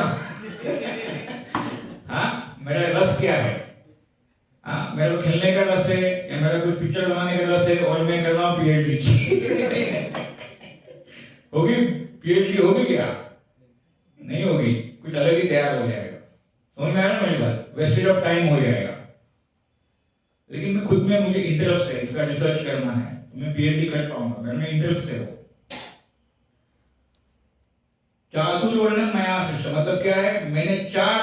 [SPEAKER 1] हाँ, मेरा रस क्या है? हाँ, मेरा खेलने का रस है या मेरा कोई पिक्चर बनाने का रस है और मैं कर रहा हूं पीएचडी। होगी पीएचडी? होगी क्या? नहीं होगी, कुछ अलग ही तैयार हो जाएगा। समझ में आ रहा है मेरी बात? वेस्टेज ऑफ टाइम हो जाएगा। लेकिन मैं खुद में, मुझे इंटरेस्ट है, इसका रिसर्च करना है, तो मैं पीएचडी कर पाऊंगा, मेरे में इंटरेस्ट है। चातुर्वर्ण मया सृष्टः, मतलब क्या है? मैंने 4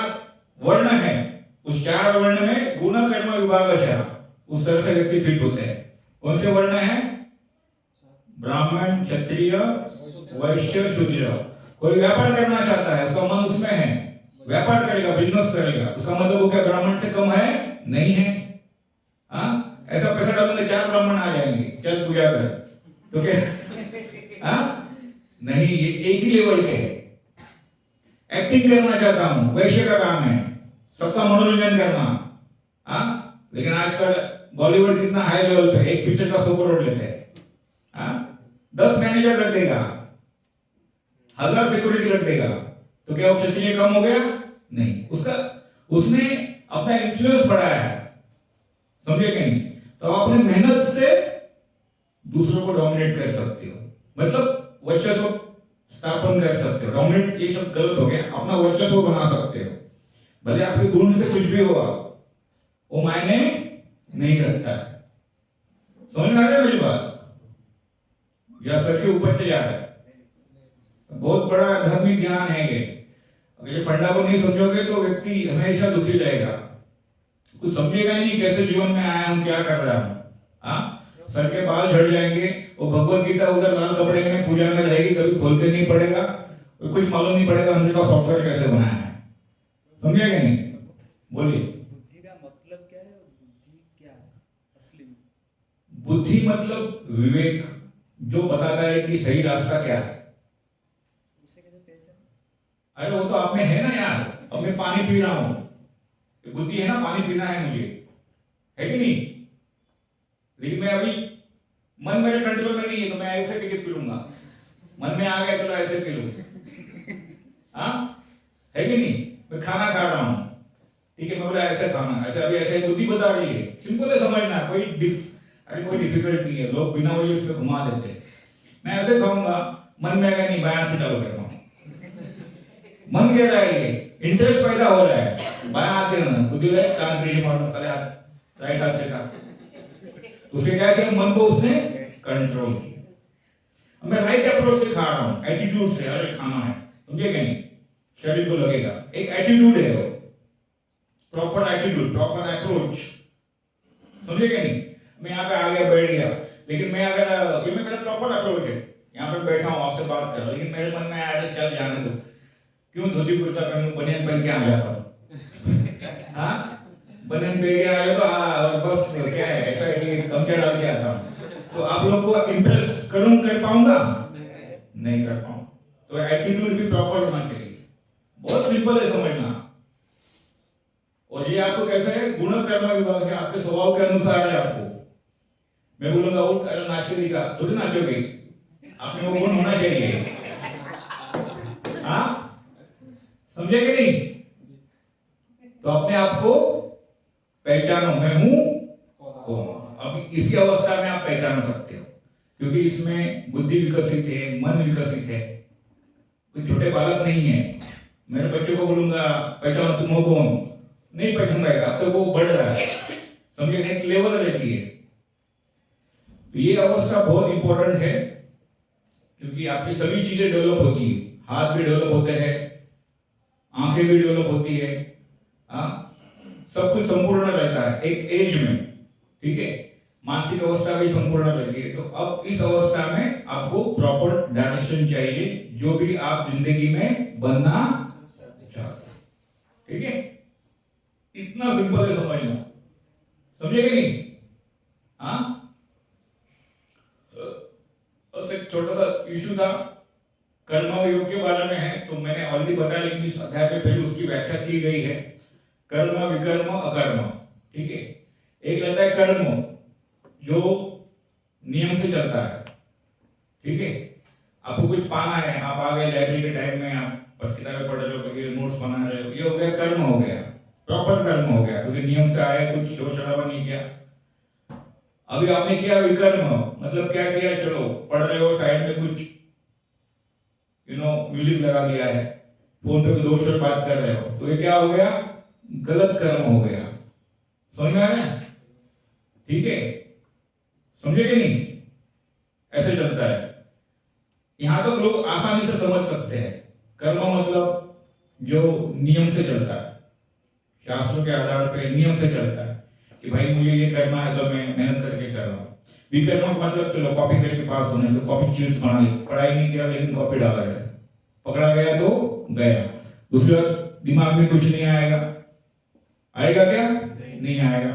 [SPEAKER 1] वर्ण है, उस 4 वर्ण में गुण कर्म विभागशः उस तरह से व्यक्ति फिट होते हैं। कौन से वर्ण है? ब्राह्मण, क्षत्रिय, वैश्य, शूद्र। कोई व्यापार करना चाहता है, उसका मन उसमें है, व्यापार करेगा, बिजनेस करेगा, उसका मतलब वो क्या ब्राह्मण से कम है? नहीं है। हाँ, ऐसा पैसा डालूंगा 4 ब्राह्मण आ जाएंगे, चल पूजा कर, तो क्या? हाँ, नहीं, ये एक ही लेवल के है। एक्टिंग करना चाहता हूं, वैश्य का काम है, सबका मनोरंजन करना। हाँ, लेकिन आजकल बॉलीवुड कितना हाई लेवल पे, एक पिक्चर का 100 करोड़ लेते हैं। हाँ, 10 मैनेजर रख देगा, 1000 सिक्योरिटी रख देगा, तो क्या वो क्षत्रिय कम हो गया? नहीं, उसने अपना इन्फ्लुएंस बढ़ाया है, समझे कि नहीं? तो आप अपनी मेहनत से दूसरों को डोमिनेट कर सकते हो, मतलब वर्चस्व स्थापन कर सकते हो। डोमिनेट ये शब्द गलत हो गया, अपना वर्चस्व बना सकते हो। भले आपके गुण से कुछ भी हुआ, वो मायने नहीं रखता है। समझ में आ रहा है मेरी बात? या सर के ऊपर से जा रहा है? बहुत बड़ा धार्मिक ज्ञान है ये। अगर ये फंडा को नहीं समझोगे तो व्यक्ति हमेशा दुखी रहेगा, कुछ समझेगा नहीं कैसे जीवन में आया हूं, क्या कर रहा हूं। हाँ, सर के बाल झड़ जाएंगे, वो भगवत गीता उधर लाल कपड़े में पूजा में रहेगी, कभी खोल के नहीं पड़ेगा, कुछ मालूम नहीं पड़ेगा अंदर का सॉफ्टवेयर कैसे बनाया है। समझेगा नहीं? बोलिए।
[SPEAKER 4] बुद्धि का मतलब क्या है और बुद्धि क्या है असली में?
[SPEAKER 1] बुद्धि मतलब विवेक, जो बताता है कि सही रास्ता क्या है।
[SPEAKER 4] उसे कैसे पहचान?
[SPEAKER 1] अरे वो तो आप में है ना यार, अब मैं पानी पी रहा हूं, बुद्धि है ना, पानी पीना है मुझे, है कि नहीं? लेकिन मैं अभी मन मेरे कंट्रोल में नहीं है, तो मैं ऐसे पी के पी लूंगा। मन में आ गया चलो ऐसे पी लूं, हाँ, है कि नहीं? मैं खाना खा रहा हूं, ठीक है, मैं बोला ऐसे खाना, ऐसे अभी ऐसे बुद्धि बता रही है, सिंपल है समझना, कोई डिफिकल्ट नहीं है। लोग बिना वजह उसमें घुमा देते हैं। मैं ऐसे खाऊंगा, मन में आएगा नहीं, बायां से चालू करता हूं, मन कह रहा है, ये इंटरेस्ट पैदा हो रहा है, बायां हाथ देना, बुद्धि में कान ब्रिज मारना, सारे हाथ राइट हाथ से का, उसे क्या किया? मन को उसने कंट्रोल किया। मैं राइट अप्रोच से खा रहा हूं, एटीट्यूड से, अरे खाना है, समझे क्या नहीं? शरीर को लगेगा, एक एटीट्यूड है वो, प्रॉपर एटीट्यूड, प्रॉपर अप्रोच, समझे क्या नहीं? मैं यहाँ पे आ गया, बैठ गया, लेकिन मैं अगर ये मेरा प्रॉपर अप्रोच है, यहाँ पे बैठा हूँ, आपसे बात कर रहा हूँ, लेकिन मेरे मन में आया चल जाने दो, क्यों धोती कुर्ता पहनूं, बनियान पहन के आ जाता हूँ। हाँ, बनियान पहन के आया तो हाँ बस क्या है, ऐसा है गमछा डाल के आता हूँ, तो आप लोग को इंप्रेस कर पाऊंगा? नहीं कर पाऊंगा। तो एटीट्यूड भी प्रॉपर होना चाहिए, बहुत सिंपल है समझना। और ये आपको कैसे है? गुण कर्म विभाग है, आपके स्वभाव के अनुसार है। आपको मैं बोलूंगा उठ, अरे नाच के दिखा, थोड़ी नाचोगे, आपने वो गुण होना चाहिए। हाँ, समझे कि नहीं? तो अपने आप को पहचानो, मैं हूं कौन। अब इसी अवस्था में आप पहचान सकते हो, क्योंकि इसमें बुद्धि विकसित है, मन विकसित है, कोई छोटे बालक नहीं है। मेरे बच्चे को बोलूंगा पहचानो तुम हो कौन, नहीं पहचान पाएगा, अब तो वो बढ़ रहा है, समझे? एक लेवल रहती है। तो ये अवस्था बहुत इंपॉर्टेंट है, क्योंकि आपकी सभी चीजें डेवलप होती है, हाथ भी डेवलप होते हैं, आंखें भी डेवलप होती है, हाँ, सब कुछ संपूर्ण रहता है एक एज में, ठीक है? मानसिक अवस्था भी संपूर्ण करती है। तो अब इस अवस्था में आपको प्रॉपर डायरेक्शन चाहिए, जो भी आप जिंदगी में बनना चाहते हैं। ठीक है, इतना सिंपल है समझना, समझे कि नहीं? हाँ, बस एक छोटा सा इशू था, कर्म योग के बारे में है, तो मैंने ऑलरेडी बताया, लेकिन इस अध्याय में फिर उसकी व्याख्या की गई है। कर्म, विकर्म, अकर्म। ठीक है, एक रहता है कर्म जो नियम से चलता है। ठीक है, आपको कुछ पाना है, आप आ गए लाइब्रेरी के टाइम में, आप किताबें पढ़ रहे हो, नोट्स बना रहे हो, ये हो गया कर्म, हो गया प्रॉपर कर्म हो गया, क्योंकि नियम से आया, कुछ शोर शराबा नहीं किया। अभी आपने किया विकर्म, मतलब क्या किया, चलो पढ़ रहे हो, साइड में कुछ म्यूजिक लगा दिया है, फोन पे दो शोर बात कर रहे हो, तो ये क्या हो गया, गलत कर्म हो गया। समझ में आ रहा है? ठीक है, समझे कि नहीं? ऐसे चलता है। यहां तक लोग आसानी से समझ सकते हैं। कर्म मतलब जो नियम से चलता है, शास्त्रों के आधार पर नियम से चलता है कि भाई मुझे ये करना है तो मैं मेहनत करके कर रहा हूँ। विकर्म का मतलब चलो कॉपी करके पास होने, तो कॉपी चीज बना ली, पढ़ाई नहीं किया लेकिन कॉपी डाला है, पकड़ा गया तो गया। दूसरा, दिमाग में कुछ नहीं आएगा, आएगा क्या? नहीं आएगा।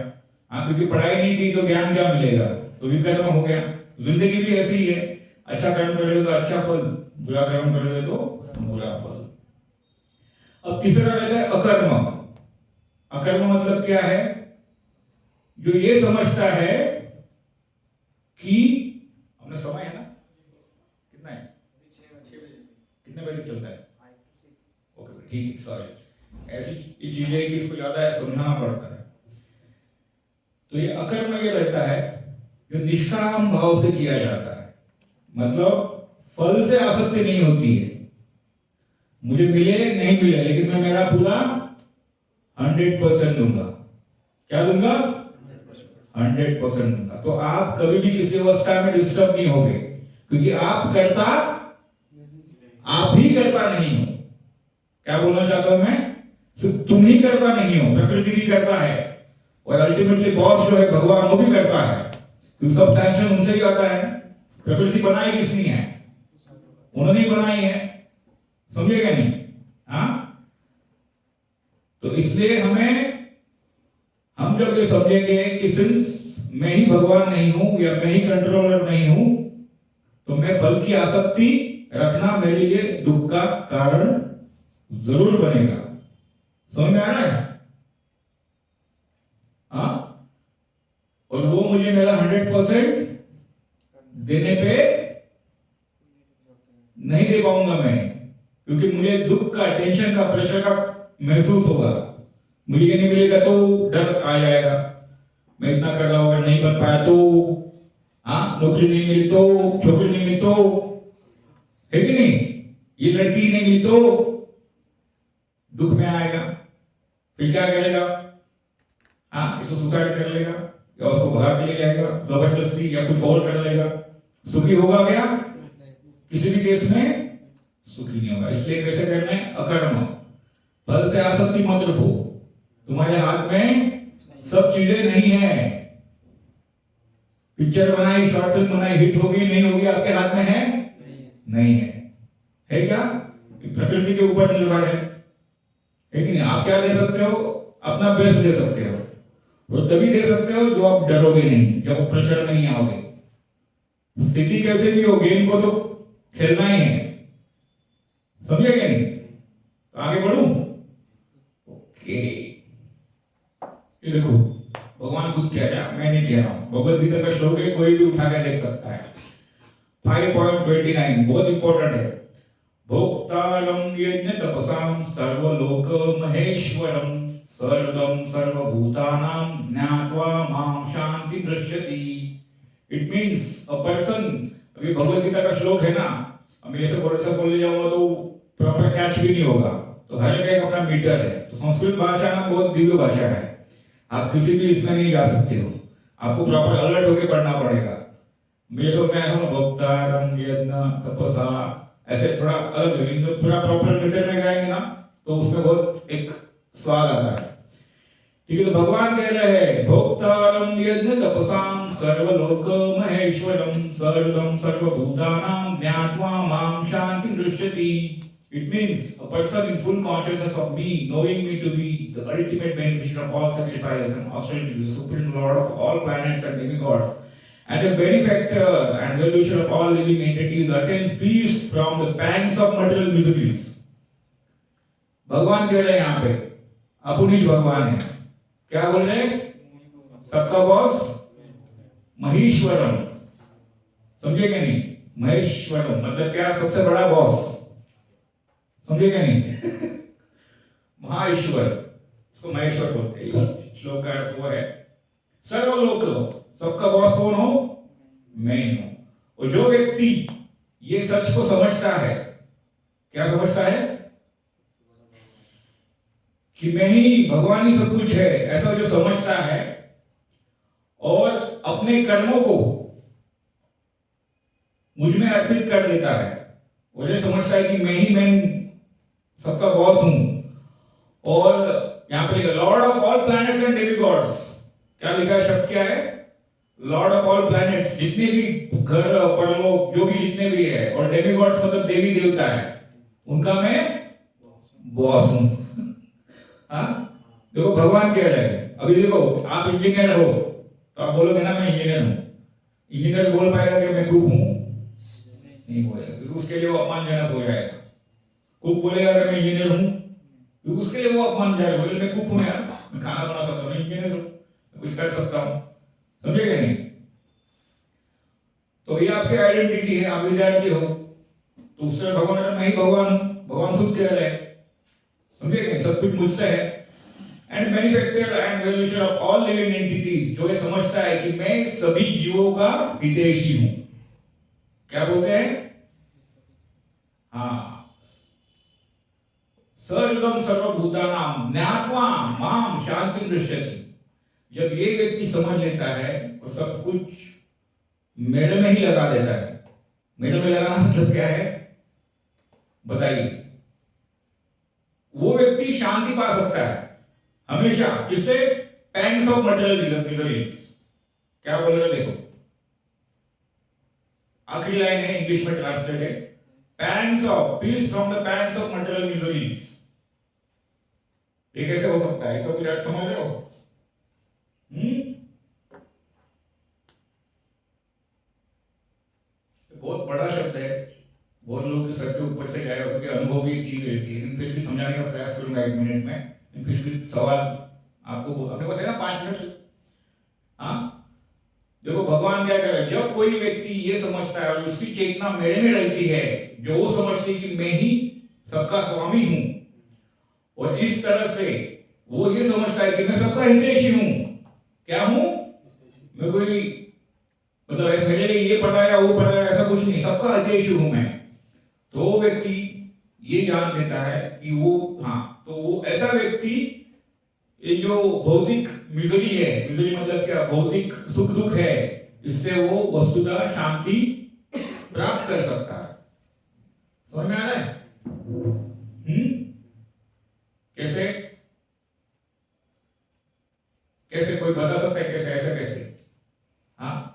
[SPEAKER 1] हाँ, क्योंकि पढ़ाई नहीं की तो ज्ञान क्या मिलेगा, तो विकर्म हो गया। जिंदगी भी ऐसी ही है, अच्छा कर्म करोगे तो अच्छा फल, बुरा कर्म करोगे तो बुरा फल। अब तीसरा रहता है अकर्म। अकर्म मतलब क्या है, जो ये समझता है कि अपना समय है ना, कितना है, 6 बजे, कितने बजे चलता है? ओके ठीक है, सॉरी, ऐसी चीजें कि इसको ज्यादा समझाना पड़ता है। तो ये अकर्म ये रहता है जो निष्काम भाव से किया जाता है, मतलब फल से आसक्ति नहीं होती है। मुझे मिले नहीं मिले, लेकिन मैं मेरा पूरा 100% दूंगा। क्या दूंगा? 100% दूंगा। तो आप कभी भी किसी अवस्था में डिस्टर्ब नहीं होगे, क्योंकि आप ही करता नहीं हो। क्या बोलना चाहता हूं मैं? तुम ही करता नहीं हो, प्रकृति भी करता है, और अल्टीमेटली बॉस जो है भगवान, वो भी करता है, क्योंकि सब सैंक्शन उनसे ही आता है। प्रकृति बनाई किसने है? उन्होंने ही बनाई है। समझेगा नहीं? हाँ, तो इसलिए हम जब ये समझेंगे कि सिंस मैं ही भगवान नहीं हूं या मैं ही कंट्रोलर नहीं हूं, तो मैं फल की आसक्ति रखना मेरे लिए दुख का कारण जरूर बनेगा। समझ में आ रहा है? हाँ, और वो मुझे मेरा 100% देने पे नहीं दे पाऊंगा मैं, क्योंकि मुझे दुख का, टेंशन का, प्रेशर का महसूस होगा। मुझे ये नहीं मिलेगा तो डर आ जाएगा, मैं इतना कर रहा हूँ, नहीं बन पाया तो, हाँ, नौकरी नहीं मिली तो, छोकरी नहीं मिली तो, है कि नहीं, ये लड़की नहीं मिली तो दुख में आएगा। फिर क्या करेगा? हाँ, ये तो सुसाइड कर लेगा, या उसको भगा के ले जाएगा जबरदस्ती, या कुछ और कर लेगा। सुखी होगा क्या? किसी भी केस में सुखी नहीं होगा। इसलिए कैसे करना है? अकर्म। फल से आसक्ति मत रखो। तुम्हारे हाथ में सब चीजें नहीं है। पिक्चर बनाई, शॉर्ट फिल्म बनाई, हिट होगी नहीं होगी, आपके हाथ में है? नहीं है क्या? प्रकृति के ऊपर निर्भर है कि नहीं? आप क्या दे सकते हो? अपना बेस्ट दे सकते हो, और तभी दे सकते हो जो आप डरोगे नहीं, जब प्रेशर नहीं आओगे। स्थिति कैसे भी हो, गेम को तो खेलना ही है। समझे क्या नहीं? तो आगे बढ़ूं? ओके, ये देखो, भगवान खुद कह रहा है, मैं नहीं कह रहा हूं। भगवद गीता का श्लोक है, कोई भी उठा के देख सकता है। 5.29 बहुत इंपॉर्टेंट है। भोक्तारं यज्ञ तपसां सर्वलोक महेश्वरं सर्वं सर्वभूतानां ज्ञात्वा मां शांति दृश्यति। इट मींस अ पर्सन, अभी भगवद गीता का श्लोक है ना, अब ऐसे बोलने जाऊंगा तो प्रॉपर कैच भी नहीं होगा, तो हर एक अपना मीटर है। तो संस्कृत भाषा ना बहुत दिव्य भाषा है, आप किसी भी इसमें नहीं जा सकते हो, आपको प्रॉपर अलर्ट होकर पढ़ना पड़ेगा। मेरे सब में आया भोक्तारं यज्ञ तपसा, ऐसे थोड़ा अलग, पूरा प्रॉपर मीटर में गाएंगे ना तो उसमें बहुत एक स्वाद आता है। ठीक है, तो भगवान कह रहे हैं भोक्तारं यज्ञ तपसां सर्वलोक महेश्वरम सर्वम सर्वभूतानां ज्ञात्वा मां शांति दृश्यति. It means a person in full consciousness of me, knowing me to be the ultimate beneficiary of all sacrifice and austerity, the supreme lord of all planets and demigods, and the benefactor and well-wisher of all living entities, attains peace from the pangs of material miseries. भगवान कह रहे हैं यहाँ पे, अपुनिज भगवान है. क्या बोल रहे हैं? सबका बॉस महेश्वरम. समझे क्या नहीं? महेश्वरम मतलब क्या? सबसे बड़ा बॉस. समझे क्या नहीं? महाईश्वर, उसको महेश्वर बोलते हैं. श्लोक का अर्थ वो है सर्वलोक, सबका बॉस कौन हो? मैं ही हूं. और जो व्यक्ति ये सच को समझता है, क्या समझता है? कि मैं ही, भगवान ही सब कुछ है, ऐसा जो समझता है और अपने कर्मों को मुझ में अर्पित कर देता है, वो जो समझता है कि मैं सबका बॉस हूं. और यहां पर लिखा Lord of all planets and demigods. क्या लिखा है? शब्द क्या है? लॉर्ड ऑफ ऑल प्लैनेट्स, जितने भी घर परलोक जो भी जितने भी है, और डेमिगॉड्स मतलब देवी देवता है, उनका मैं बॉस हूं. हाँ, देखो भगवान कह रहे हैं. अभी देखो, आप इंजीनियर हो तो आप बोलोगे ना मैं इंजीनियर हूं. इंजीनियर बोल पाएगा कि मैं कुक हूं? नहीं बोलेगा, क्योंकि उसके लिए वो अपमानजनक हो जाएगा. कुक बोलेगा कि मैं इंजीनियर हूं, क्योंकि उसके लिए वो अपमानजनक हो. मैं कुक हूं यार, मैं खाना बना सकता हूं, मैं इंजीनियर हूं, मैं कुछ कर सकता हूं. समझेगा नहीं? तो ये आपकी आइडेंटिटी है. आप विद्यार्थी हो तो उससे भगवान, मैं ही भगवान हूं. भगवान खुद कह रहे हैं. समझेगा? सब कुछ मुझसे है. And benefactor and well-wisher of all living entities, जो ये समझता है कि मैं सभी जीवों का हितैषी हूं. क्या बोलते हैं? हाँ, सर्वम सर्वभूतानां ज्ञात्वा मां शांति दृश्यति. जब ये व्यक्ति समझ लेता है और सब कुछ मेरे में ही लगा देता है. मेरे में लगाना मतलब क्या है बताइए? वो व्यक्ति शांति पा सकता है हमेशा. किससे? Pangs of material miseries. क्या बोल रहे? देखो, आखिरी लाइन है, इंग्लिश में ट्रांसलेट है, pangs of peace from the pangs of material miseries. ये कैसे हो सकता है? इसका कुछ अर्थ समझ रहे हो? बहुत बड़ा शब्द है, बहुत लोग सर के ऊपर से जाएगा, क्योंकि अनुभव भी एक चीज रहती है. लेकिन फिर भी समझाने का प्रयास करूंगा 1 मिनट में. फिर भी सवाल आपको, अपने पास है ना 5 मिनट. हाँ, देखो भगवान क्या कर रहे हैं. जब कोई व्यक्ति ये समझता है और उसकी चेतना मेरे में रहती है, जो वो समझती है कि मैं ही सबका स्वामी हूं, और इस तरह से वो ये समझता है कि मैं सबका हितैषी हूं. क्या हूं? मैं कोई मतलब ऐसे मेरे लिए ये पढ़ा या वो पढ़ा ऐसा कुछ नहीं, सबका हितैषी हूं मैं. तो वो व्यक्ति ये जान लेता है कि वो, हाँ, तो वो ऐसा व्यक्ति, ये जो भौतिक मिजरी है, मिजरी मतलब क्या? भौतिक सुख दुख है, इससे वो वस्तुतः शांति प्राप्त कर सकता है. समझ में आ रहा है? कैसे? कैसे कोई बता सकता है कैसे? ऐसा कैसे? हाँ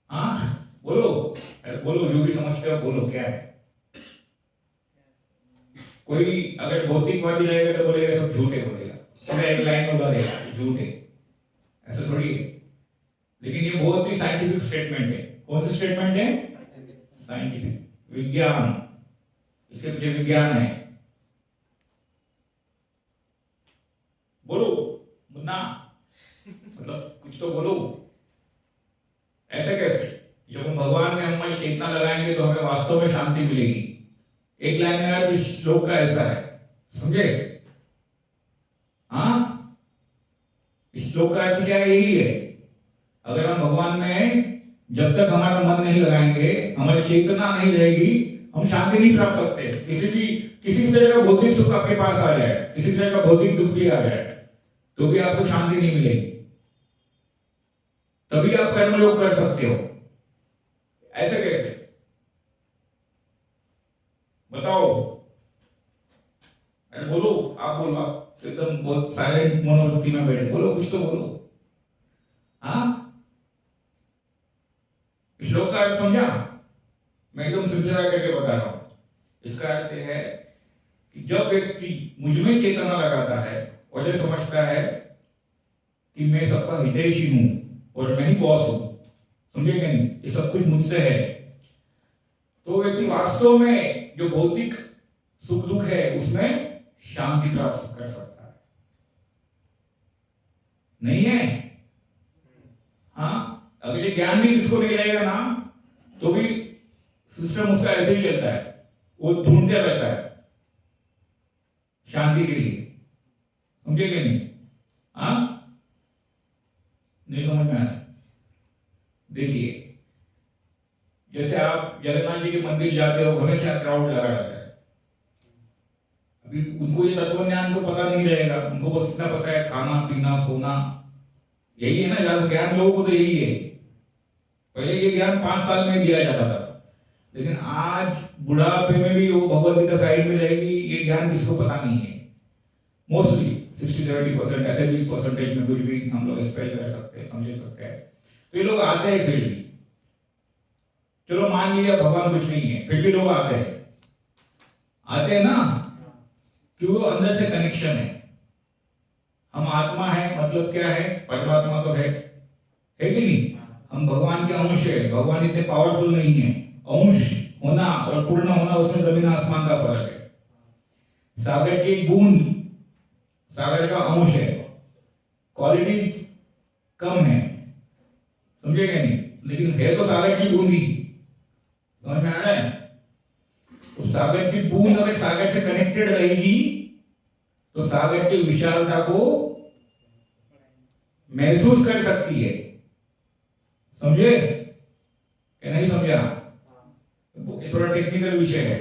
[SPEAKER 1] हाँ, बोलो, बोलो, जो भी समझते हो बोलो. क्या है? कोई अगर भौतिकवादी रहेगा तो बोलेगा सब झूठे, बोलेगा पूरा एक लाइन में उड़ा देगा झूठे. ऐसा थोड़ी है. लेकिन ये बहुत ही साइंटिफिक स्टेटमेंट है. कौन सी स्टेटमेंट है? साइंटिफिक, विज्ञान. इसके पीछे विज्ञान है. बोलो मुन्ना, मतलब कुछ तो बोलो. ऐसे कैसे? जब हम भगवान में हमारी चेतना लगाएंगे तो हमें वास्तव में शांति मिलेगी. एक लाइन में अर्थ इस श्लोक का ऐसा है. समझे? हाँ, इस श्लोक का अर्थ क्या है? यही है. अगर हम भगवान में जब तक हमारा मन नहीं लगाएंगे, हमारी चेतना नहीं रहेगी, हम शांति नहीं प्राप्त सकते. किसी भी तरह का भौतिक सुख आपके पास आ जाए, किसी भी तरह का भौतिक दुख भी आ जाए, तो भी आपको शांति नहीं मिलेगी. तभी आप कर्मयोग कर सकते हो. ऐसे कैसे? बताओ. अरे बोलो, आप बोलो. आप एकदम बहुत साइलेंट मनोवृत्ति में बैठे, बोलो, कुछ तो बोलो. हाँ, श्लोक का अर्थ समझा? मैं एकदम सिंपलीफाई करके बता रहा हूं। इसका अर्थ है कि जब व्यक्ति मुझ में चेतना लगाता है और ये समझता है कि मैं सबका हितैषी हूं और मैं ही बॉस हूं, समझे कि नहीं, ये सब कुछ मुझसे है, तो व्यक्ति वास्तव में जो भौतिक सुख दुख है उसमें शांति प्राप्त कर सकता है। नहीं है? हाँ, अगर ये ज्ञान भी किसको नहीं रहेगा ना, तो भी सिस्टम उसका ऐसे ही चलता है, वो ढूंढते रहता है शांति के लिए, समझे कि नहीं? हाँ, नहीं समझ में आया? देखिए, जैसे आप जगन्नाथ जी के मंदिर जाते हो, हमेशा क्राउड लगा रहता है। अभी उनको ये तत्व ज्ञान तो पता नहीं रहेगा, उनको बस इतना पता है खाना पीना सोना, यही है ना ज्यादा ज्ञान, लोगों को तो यही है। पहले ये ज्ञान 5 साल में दिया जाता था, लेकिन आज बुढ़ापे में भी वो भगवद गीता साइड में रहेगी, ये ज्ञान किसको पता नहीं है। मोस्टली 60-70% ऐसे भी परसेंटेज में कुछ भी हम लोग स्पेल कर सकते हैं, समझ सकते हैं। तो ये लोग आते हैं फिर भी, चलो मान लिया भगवान कुछ नहीं है, फिर भी लोग आते हैं ना, क्यों? अंदर से कनेक्शन है। हम आत्मा है, मतलब क्या है? परमात्मा तो है कि नहीं? हम भगवान के अंश है। भगवान इतने पावरफुल नहीं है। अंश होना और पूर्ण होना, उसमें जमीन आसमान का फर्क है। सागर की एक बूंद सागर का अंश है, क्वालिटीज कम है, समझे क्या नहीं? लेकिन है तो सागर की बूंद ही, समझ में आ रहा है? तो सागर की बूंद अगर सागर से कनेक्टेड रहेगी तो सागर की विशालता को महसूस कर सकती है, समझे क्या नहीं समझा? ये थोड़ा टेक्निकल विषय है।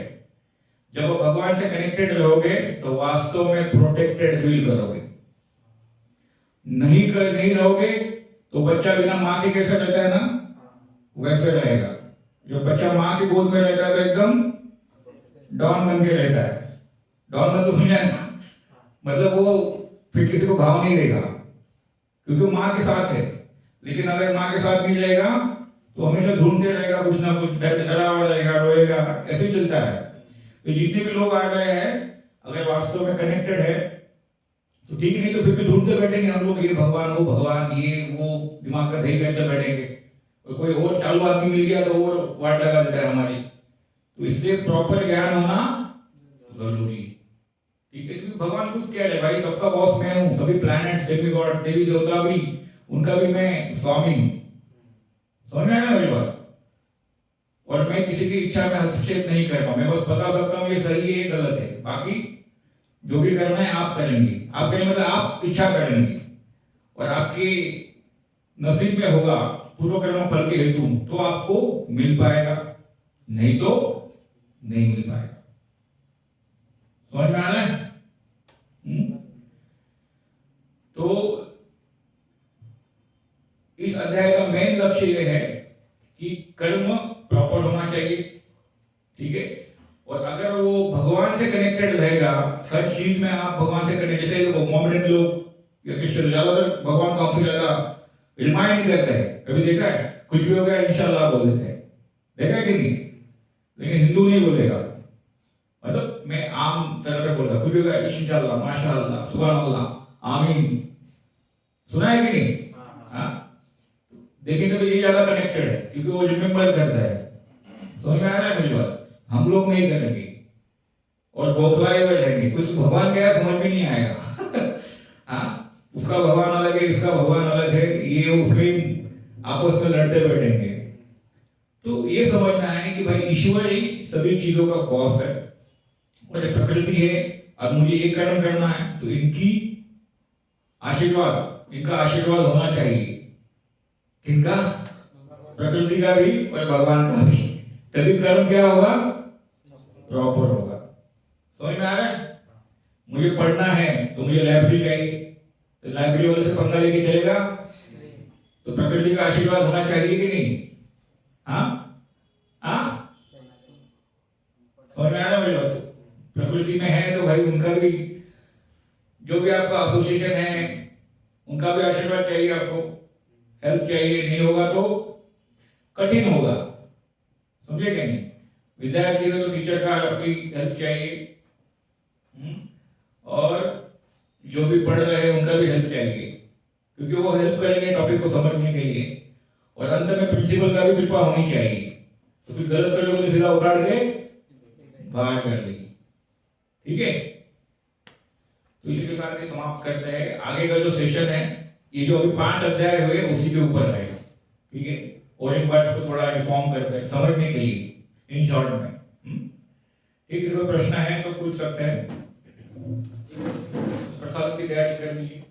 [SPEAKER 1] जब आप भगवान से कनेक्टेड रहोगे तो वास्तव में प्रोटेक्टेड फील करोगे। नहीं रहोगे तो बच्चा बिना माँ के कैसे रहता है ना, वैसे रहेगा। जो बच्चा माँ की गोद में रहता है तो एकदम डॉन बन के रहता है। डॉन मतलब समझा ना, मतलब वो फिर किसी को भाव नहीं देगा क्योंकि माँ के साथ है। लेकिन अगर माँ के साथ नहीं रहेगा तो हमेशा ढूंढते रहेगा, कुछ ना कुछ डरा हुआ रहेगा, रोएगा, ऐसे ही चलता है। तो जितने भी लोग आ रहे हैं अगर वास्तव में कनेक्टेड है तो ठीक, नहीं तो फिर भी ढूंढते बैठेंगे हम लोग, ये भगवान वो भगवान, ये वो दिमाग का दही करते बैठेंगे। और कोई और चालू आदमी मिल गया तो और वाट लगा देता है हमारी। तो इसलिए प्रॉपर ज्ञान होना जरूरी, ठीक है? क्योंकि भगवान खुद कह रहे भाई सबका बॉस मैं हूँ, सभी प्लैनेट्स, डेमी गॉड्स, देवी देवता भी, उनका भी मैं स्वामी हूँ। समझ में आया मेरी बात? और मैं किसी की इच्छा में हस्तक्षेप नहीं करता, मैं बस बता सकता हूँ ये सही है ये गलत है, बाकी जो भी करना है आप करेंगे। आप करेंगे मतलब आप इच्छा करेंगे और आपके नसीब में होगा पूर्व कर्म फल के हेतु, तो आपको मिल पाएगा, नहीं तो नहीं मिल पाएगा। समझ में आ रहा है? तो इस अध्याय का मेन लक्ष्य यह है कि कर्म प्रॉपर होना चाहिए, ठीक है? और अगर वो भगवान से कनेक्टेड रहेगा, हर चीज में आप भगवान से कनेक्ट, जैसे मोमेडियन लोग या क्रिश्चियन ज्यादातर भगवान को आपसे ज्यादा रिमाइंड करते हैं। कभी देखा है? कुछ भी हो गया इंशाल्लाह बोल देते हैं, देखा है कि नहीं? लेकिन हिंदू नहीं बोलेगा, मतलब मैं आम तरह का बोल रहा, कुछ भी हो गया इंशाल्लाह, माशाअल्लाह, सुभान अल्लाह, आमीन, सुना है कि नहीं? हाँ, देखेंगे तो ये ज्यादा कनेक्टेड है क्योंकि वो रिमेंबर करता है। समझ में आ रहा है मेरी बात? हम लोग नहीं करेंगे और बौखलाए हुए रहेंगे, कुछ भगवान क्या है समझ में नहीं आएगा। हाँ, उसका भगवान अलग है, इसका भगवान अलग है, ये उसमें आपस में लड़ते बैठेंगे। तो ये समझना है कि भाई ईश्वर ही सभी चीजों का बॉस है और ये प्रकृति है। अब मुझे ये कर्म करना है तो इनकी आशीर्वाद, इनका आशीर्वाद होना चाहिए, किनका? प्रकृति का भी और भगवान का भी, तभी कर्म क्या होगा? प्रॉपर होगा। समझ में आ रहा है? मुझे पढ़ना है तो मुझे लाइब्रेरी चाहिए, तो लाइब्रेरी वाले से पंगा लेके चलेगा? तो प्रकृति का आशीर्वाद होना चाहिए कि नहीं? हाँ हाँ, समझ में आ रहा है मेरी बात? प्रकृति में है तो भाई उनका भी, जो भी आपका एसोसिएशन है उनका भी आशीर्वाद चाहिए आपको, हेल्प चाहिए, नहीं होगा तो कठिन होगा, समझे क्या नहीं? विद्यार्थी को तो टीचर का कोई हेल्प चाहिए, और जो भी पढ़ रहे हैं उनका भी हेल्प चाहिए, क्योंकि वो हेल्प करेंगे टॉपिक को समझने के लिए, और अंत में प्रिंसिपल का भी कृपा होनी चाहिए। तो फिर गलत करोगे तो सीधा उखाड़ के बाहर कर देगी, ठीक है? तो इसी के साथ ही समाप्त करते हैं। आगे का जो सेशन है, ये जो अभी 5 अध्याय हुए उसी के ऊपर रहेगा, ठीक है? और इन बात को थोड़ा रिफॉर्म करते हैं समझने के लिए इन शॉर्ट में, ठीक है? कोई प्रश्न है तो पूछ सकते हैं। प्रसाद की तैयारी कर लीजिए।